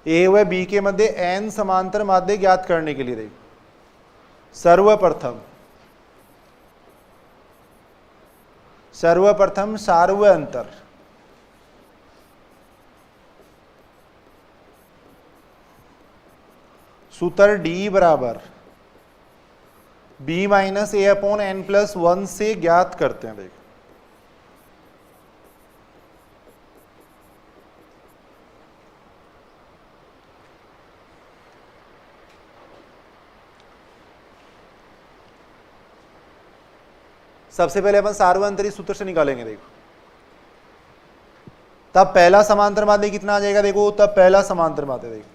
ए व बी के मध्य n समांतर माध्य ज्ञात करने के लिए देखो सर्वप्रथम सार्वय अंतर सूत्र d बराबर b माइनस ए अपॉन n प्लस 1 से ज्ञात करते हैं। देखो सबसे पहले अपन सार्वय अंतर इस सूत्र से निकालेंगे। देखो तब पहला समांतर माध्य कितना आ जाएगा, देखो तब पहला समांतर माध्य, देखो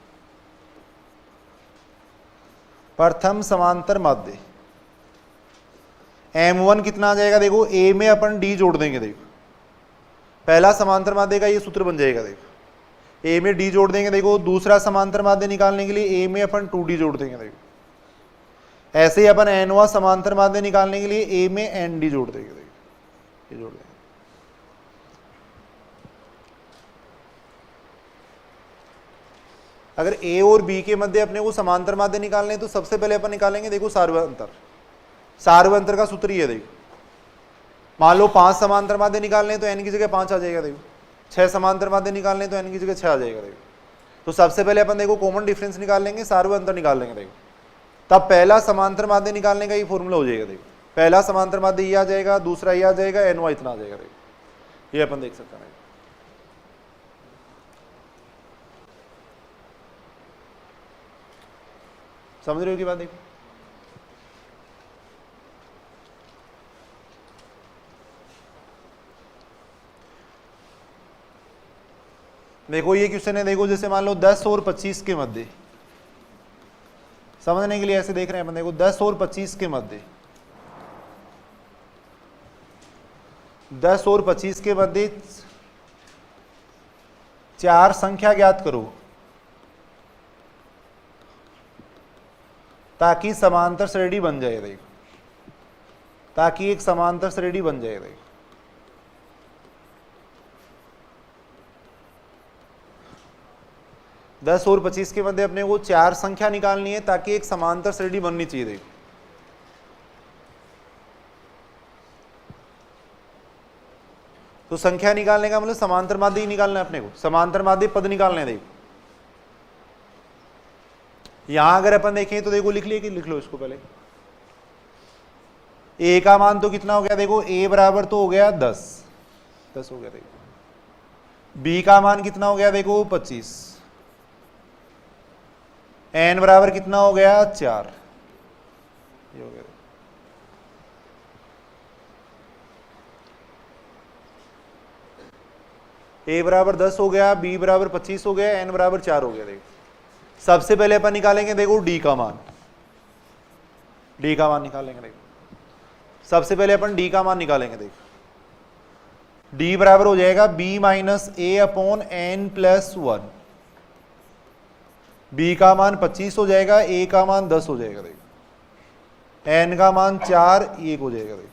प्रथम समांतर माध्य m1 कितना आ जाएगा, देखो a में अपन d जोड़ देंगे। देखो पहला समांतर माध्य का ये सूत्र बन जाएगा। देखो a में d जोड़ देंगे। देखो दूसरा समांतर माध्य निकालने के लिए a में अपन 2d जोड़ देंगे। देखो ऐसे ही अपन nवां समांतर माध्य निकालने के लिए a में nd जोड़ देंगे। देखो ये जोड़ देंगे। अगर a और b के मध्य अपने को समांतर माध्य निकालने तो सबसे पहले अपन निकालेंगे, देखो सार्वय अंतर। सार्वय अंतर का सूत्र ही है। देखो मान लो 5 समांतर माध्य निकालने तो n की जगह 5 आ जाएगा। देखो 6 समांतर माध्य निकालने तो n की जगह 6 आ जाएगा। देखो तो सबसे पहले अपन देखो कॉमन डिफरेंस निकाल लेंगे, सार्वय अंतर निकाल लेंगे। देखो तब पहला समांतर माध्य निकालने का ये फॉर्मूला हो जाएगा। देखो पहला समांतर माध्य ये आ जाएगा, दूसरा ये आ जाएगा, nवा इतना आ जाएगा। देखो ये अपन देख सकते हैं। समझ रहे हो की बात। देखो ये क्वेश्चन है, देखो जैसे मान लो 10 और 25 के मध्य, समझने के लिए ऐसे देख रहे हैं अपन। देखो 10 और 25 के मध्य, 10 और 25 के मध्य 4 संख्या ज्ञात करो ताकि समांतर श्रेणी बन जाए। देखो ताकि एक समांतर श्रेणी बन जाए। देखो 10 और 25 के मध्य अपने को 4 संख्या निकालनी है ताकि एक समांतर श्रेणी बननी चाहिए। देखो तो संख्या निकालने का मतलब समांतर माध्य ही निकालना है अपने को, समांतर माध्य पद निकालने हैं। देखो यहां अगर अपन देखें तो देखो लिख लिए कि लिख लो इसको पहले। ए का मान तो कितना हो गया, देखो ए बराबर तो हो गया 10 हो गया। देखो बी का मान कितना हो गया, देखो 25। एन बराबर कितना हो गया 4, ये हो गया। ए बराबर 10 हो गया, बी बराबर 25 हो गया, एन बराबर 4 हो गया। देखो सबसे पहले अपन निकालेंगे देखो डी का मान, डी का मान निकालेंगे। देखो सबसे पहले अपन डी का मान निकालेंगे। देखो डी बराबर हो जाएगा बी माइनस ए अपॉन एन प्लस 1। बी का मान 25 हो जाएगा, ए का मान 10 हो जाएगा। देखो एन का मान 4 1 हो जाएगा। देखो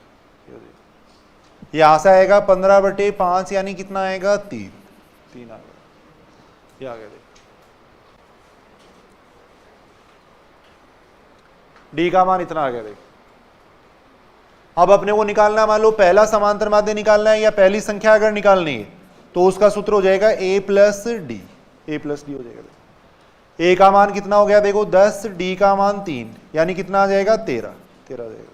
यहां से आएगा 15/5 यानी कितना आएगा 3 आ गया, ये आ गया। देखो डी का मान इतना आ गया। देखो अब अपने को निकालना, मान लो पहला समांतर माध्य निकालना है या पहली संख्या अगर निकालनी है तो उसका सूत्र हो जाएगा ए प्लस डी, ए प्लस डी हो जाएगा। ए का मान कितना हो गया, देखो 10, डी का मान 3 यानी कितना आ जाएगा 13 आ जाएगा।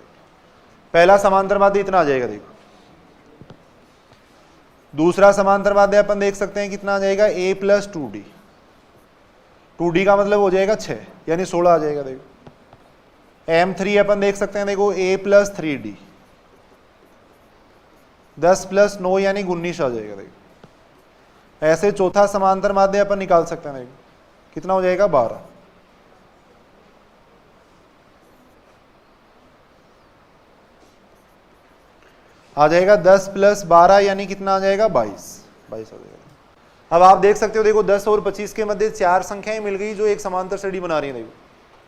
पहला समांतर माध्य इतना आ जाएगा। देखो दूसरा समांतर माध्य अपन देख सकते हैं कितना आ जाएगा, a प्लस 2d, 2d का मतलब हो जाएगा 6 यानी 16 आ जाएगा। देखो m3 अपन देख सकते हैं, देखो a प्लस 3d, 10 प्लस 9 यानी 19 आ जाएगा। देखो ऐसे चौथा समांतर माध्य अपन निकाल सकते हैं। देखो कितना हो जाएगा 12। आ जाएगा 10 प्लस 12 यानी कितना आ जाएगा 22 आ जाएगा। अब आप देख सकते हो देखो 10 और 25 के मध्य 4 संख्याएं मिल गई जो एक समांतर श्रेणी बना रही है। देखो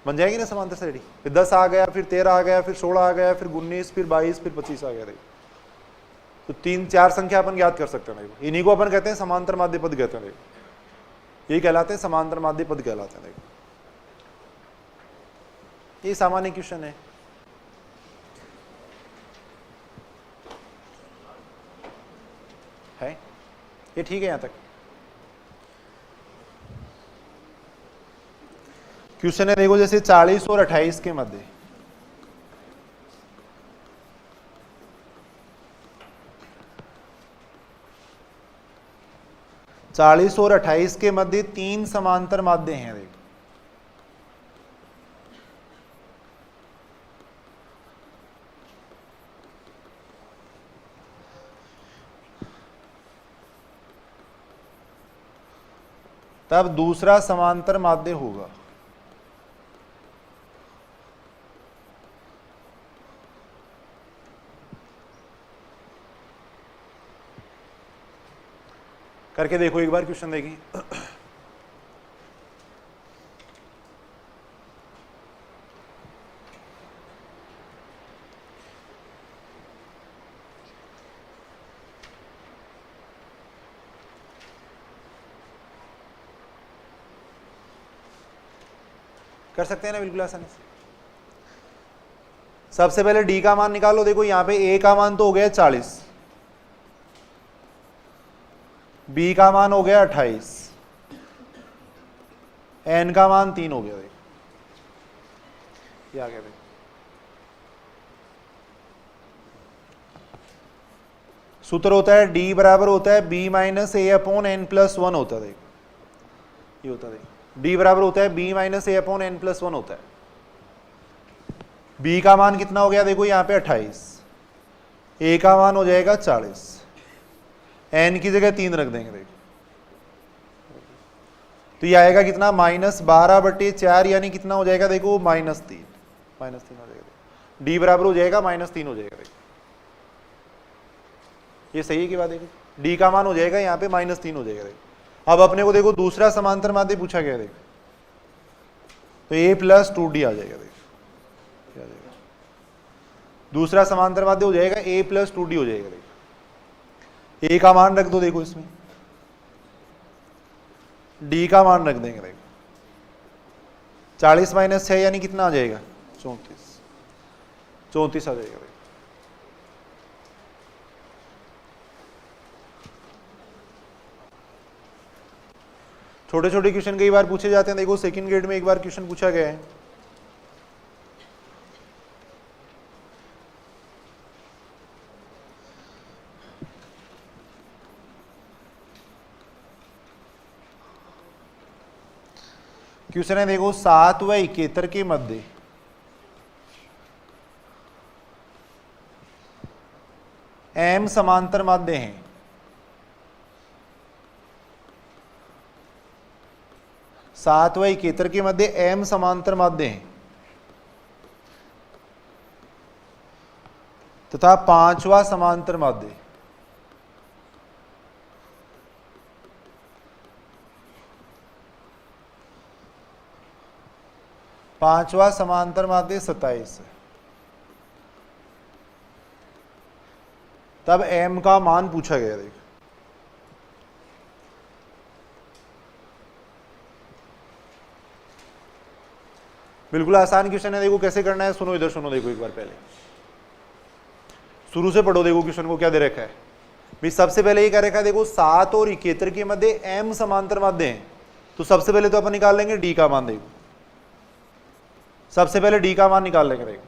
बन जाएगी ना समांतर श्रेणी, फिर 10 आ गया, फिर 13 आ गया, फिर 16 आ गया, फिर 19, फिर 22, फिर 25 आ गया। देखो तो 3-4 संख्या अपन ज्ञात कर सकते हैं। देखो इन्हीं को अपन कहते हैं समांतर माध्य पद कहते हैं। देखो यही कहलाते हैं समांतर माध्य पद कहलाते हैं। देखो ये सामान्य क्वेश्चन है ये ठीक है। यहां तक क्वेश्चन है देखो जैसे 40 और 28 के मध्य, चालीस और 28 के मध्य 3 समांतर माध्य हैं। देखो तब दूसरा समांतर माध्य होगा। करके देखो एक बार क्वेश्चन देखिए। कर सकते हैं ना बिल्कुल आसानी से। सबसे पहले डी का मान निकालो। देखो यहां पे ए का मान तो हो गया 40, बी का मान हो गया 28, एन का मान 3 हो गया। देखो ये आ गया। देखो सूत्र होता है डी बराबर होता है बी माइनस ए अपॉन एन प्लस 1 होता है। देखो ये होता है। देखो डी बराबर होता है बी माइनस ए अपॉन एन प्लस 1 होता है। बी का मान कितना हो गया, देखो यहाँ पे 28, ए का मान हो जाएगा 40, एन की जगह 3 रख देंगे। देखो तो ये आएगा कितना, -12/4 यानी कितना हो जाएगा, देखो -3 हो जाएगा। डी बराबर हो जाएगा -3 हो जाएगा। देखो ये सही है कि बात। देखो डी का मान हो जाएगा यहाँ पे -3 हो जाएगा। देखो अब अपने को देखो दूसरा समांतर माध्य पूछा गया। देखो तो a प्लस 2d आ जाएगा। देखो क्या आ जाएगा, दूसरा समांतर माध्य हो जाएगा a प्लस 2d हो जाएगा। देखो a का मान रख दो, देखो इसमें d का मान रख देंगे। देखो 40 - 6 यानी कितना आ जाएगा, 34 आ जाएगा। छोटे छोटे क्वेश्चन कई बार पूछे जाते हैं। देखो सेकंड ग्रेड में एक बार क्वेश्चन पूछा गया है, क्वेश्चन है देखो 7 व 71 के मध्य एम समांतर माध्य हैं। सात व 71 के मध्य एम समांतर माध्य हैं तथा पांचवा समांतर माध्य। पांचवा समांतर माध्य 27 है। तब m का मान पूछा गया। देखो बिल्कुल आसान क्वेश्चन है। देखो कैसे करना है, सुनो इधर सुनो। देखो एक बार पहले शुरू से पढ़ो। देखो क्वेश्चन को क्या दे रखा है भाई। सबसे पहले ये कह रखा है देखो 7 और 71 के मध्य m समांतर माध्य हैं। तो सबसे पहले तो अपन निकाल लेंगे d का मान। देखो सबसे पहले d का मान निकाल लेंगे। देखो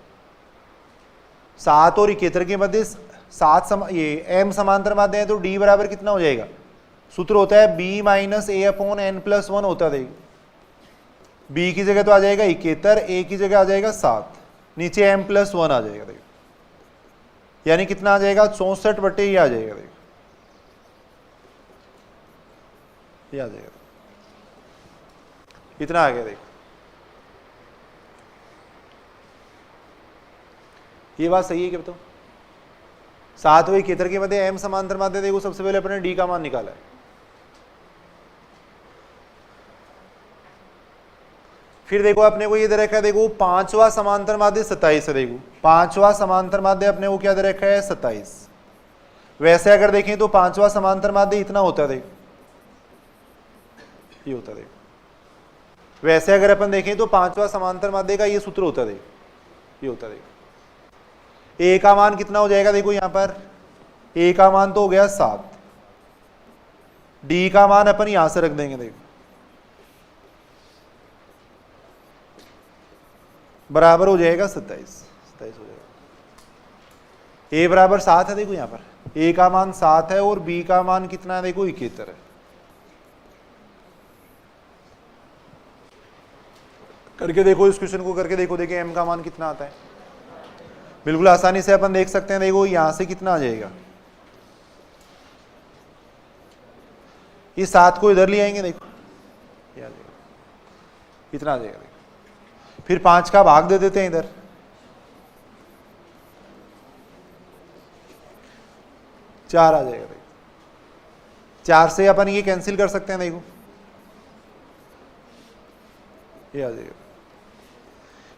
7 और 71 के मध्य ये m समांतर माध्य है, तो d बराबर कितना हो जाएगा। सूत्र होता है b minus a upon n plus 1 होता है। देखो b की जगह तो आ जाएगा 71, a की जगह आ जाएगा 7, नीचे m प्लस 1 आ जाएगा। देखो यानी कितना आ जाएगा 64 बटे ये आ जाएगा। देखो ये आ जाएगा, इतना आ गया। देखो ये बात सही है क्या बताओ। 7 व 71 के मध्य m समांतर माध्य। देखो सबसे पहले अपने d का मान निकाला है। फिर देखो अपने को ये दे रखा है देखो पांचवा समांतर माध्य 27 है। देखो पांचवा समांतर माध्य अपने को क्या दे रखा है 27। वैसे अगर देखें तो पांचवा समांतर माध्य इतना होता है। देखो ये होता है। देखो वैसे अगर अपन देखें तो पांचवा समांतर माध्य का ये सूत्र होता है। देखो ये होता है। देखो a का मान कितना हो जाएगा। देखो यहां पर a का मान तो हो गया 7, d का मान अपन यहां से रख देंगे। देखो बराबर हो जाएगा 27 हो जाएगा। a बराबर 7 है। देखो यहां पर a का मान 7 है और b का मान कितना है। देखो 71 है। करके देखो इस क्वेश्चन को करके देखो। देखिए m का मान कितना आता है। बिल्कुल आसानी से अपन देख सकते हैं। देखो यहां से कितना आ जाएगा, इस 7 को इधर ले आएंगे। देखो ये आ जाएगा, इतना आ जाएगा। देखो फिर 5 का भाग दे देते हैं इधर, चार आ जाएगा। देखो 4 से अपन ये कैंसिल कर सकते हैं। देखो ये आ जाएगा।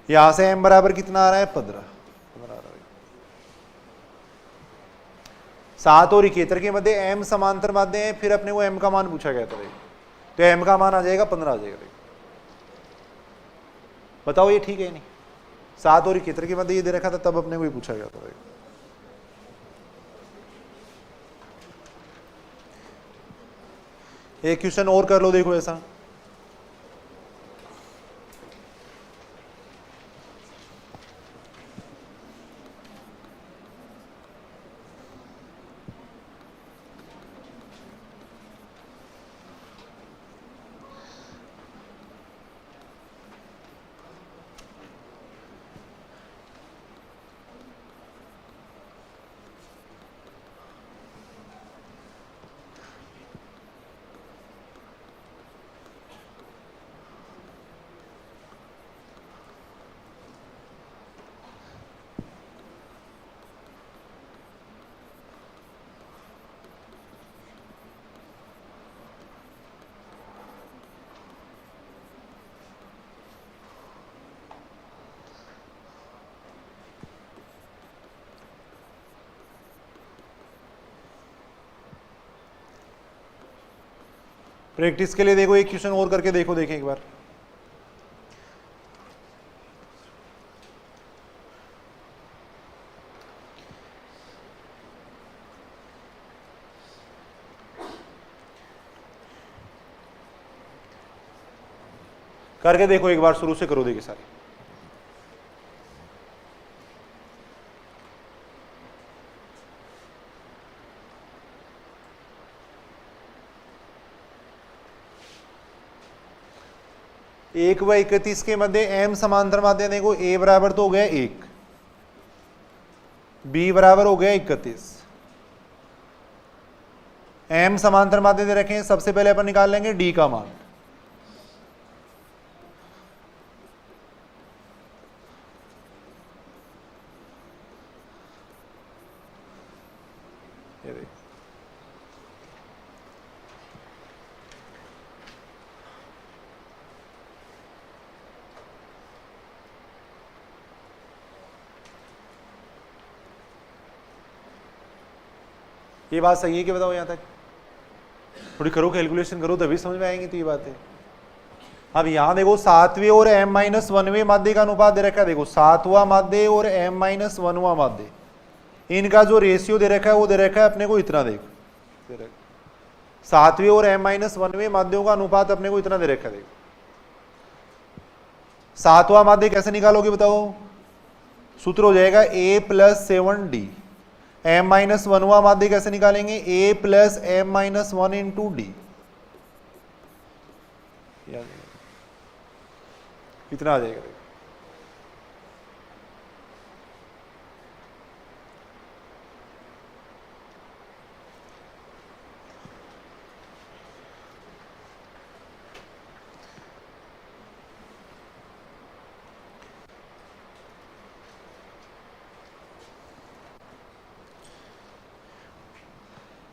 यहां से m बराबर कितना आ रहा है 15 आ रहा है। 7 और 71 के मध्य m समांतर माध्य है। फिर अपने को m का मान पूछा गया था। देखो तो m का मान आ जाएगा 15 आ जाएगा। देखो बताओ ये ठीक है नहीं। 7 और 71 के मध्य ये दे रखा था, तब अपने को ये पूछा गया था। देखो एक क्वेश्चन और कर लो। देखो ऐसा प्रैक्टिस के लिए देखो एक क्वेश्चन और करके देखो। देखें एक बार। करके देखो एक बार, शुरू से करो देखिए सारी। एक व 31 के मध्य एम समांतर माध्य देखो, ए बराबर तो हो गया 1, बी बराबर हो गया 31, एम समांतर माध्य दे रखे हैं। सबसे पहले अपन निकाल लेंगे डी का मान। ये बात सही है कि बताओ, यहां तक थोड़ी करो, कैलकुलेशन करो तभी समझ में आएंगी तो ये बात है। अब यहां देखो 7वें और m-1वें माध्य का अनुपात दे रखा है। देखो 7वां माध्य और m-1वां माध्य, इनका जो रेशियो दे रखा है वो दे रखा है अपने को इतना। देखो 7वें और m-1वें माध्यों का अनुपात अपने को इतना दे रखा है। देखो 7वां माध्य कैसे निकालोगे बताओ? सूत्र हो जाएगा a+7d। m-1वां माध्य कैसे निकालेंगे? a+m-1 into D. इतना आ जाएगा।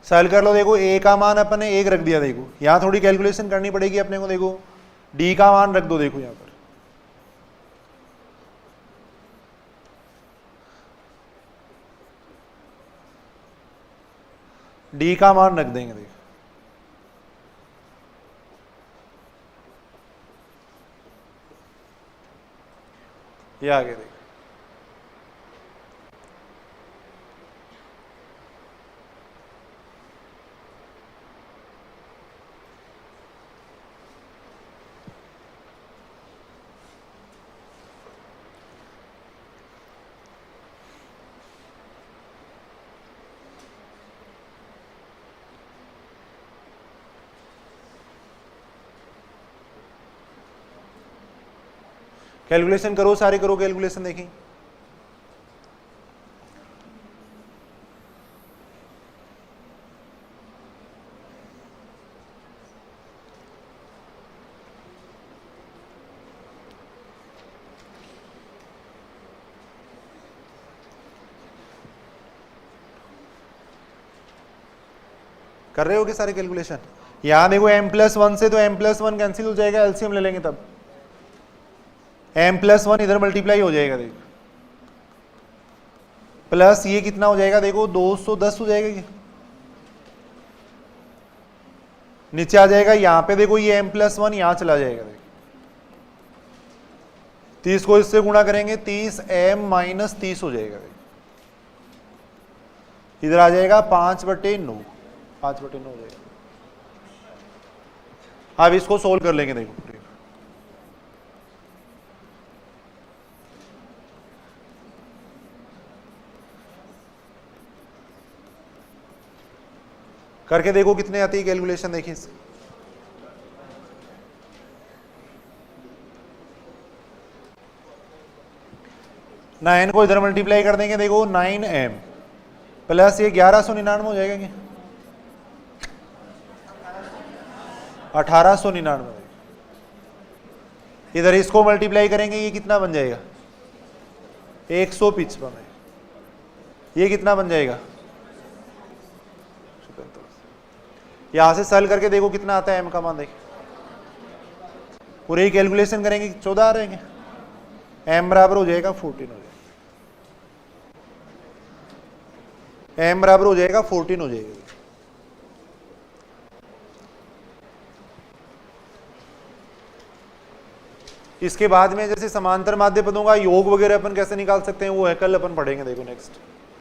सॉल्व कर लो। देखो ए का मान अपन ने 1 रख दिया। देखो यहां थोड़ी कैलकुलेशन करनी पड़ेगी अपने को। देखो डी का मान रख दो। देखो यहां पर डी का मान रख देंगे। देखो ये आगे देखो, कैलकुलेशन करो, सारे करो कैलकुलेशन। देखिए कर रहे हो कि सारे कैलकुलेशन? यहां देखो m+1 से तो m+1 कैंसिल हो जाएगा, एलसीएम ले लेंगे तब m+1 इधर मल्टीप्लाई हो जाएगा। देखो प्लस ये कितना हो जाएगा? देखो 210 हो जाएगा। ये नीचे आ जाएगा। यहां पे देखो ये m+1 यहां चला जाएगा। देखो 30 को इससे गुणा करेंगे, 30m-30 हो जाएगा। इधर आ जाएगा 5/9, 5/9 हो जाएगा। अब इसको सोल्व कर लेंगे। देखो करके देखो कितने आती है कैलकुलेशन। देखिए 9 को इधर मल्टीप्लाई कर देंगे। देखो 9m प्लस ये 1199 हो जाएगा। क्या 1899। इधर इसको मल्टीप्लाई करेंगे, ये कितना बन जाएगा? 155। ये कितना बन जाएगा? यहां से सॉल्व करके देखो कितना आता है एम का मान। देखिए पूरे ही कैलकुलेशन करेंगे, 14 आ रहेंगे। एम बराबर हो जाएगा 14 हो जाएगा। एम बराबर हो जाएगा 14 हो जाएगा। इसके बाद में जैसे समांतर माध्य पदों का योग वगैरह अपन कैसे निकाल सकते हैं वो है कल अपन पढ़ेंगे। देखो नेक्स्ट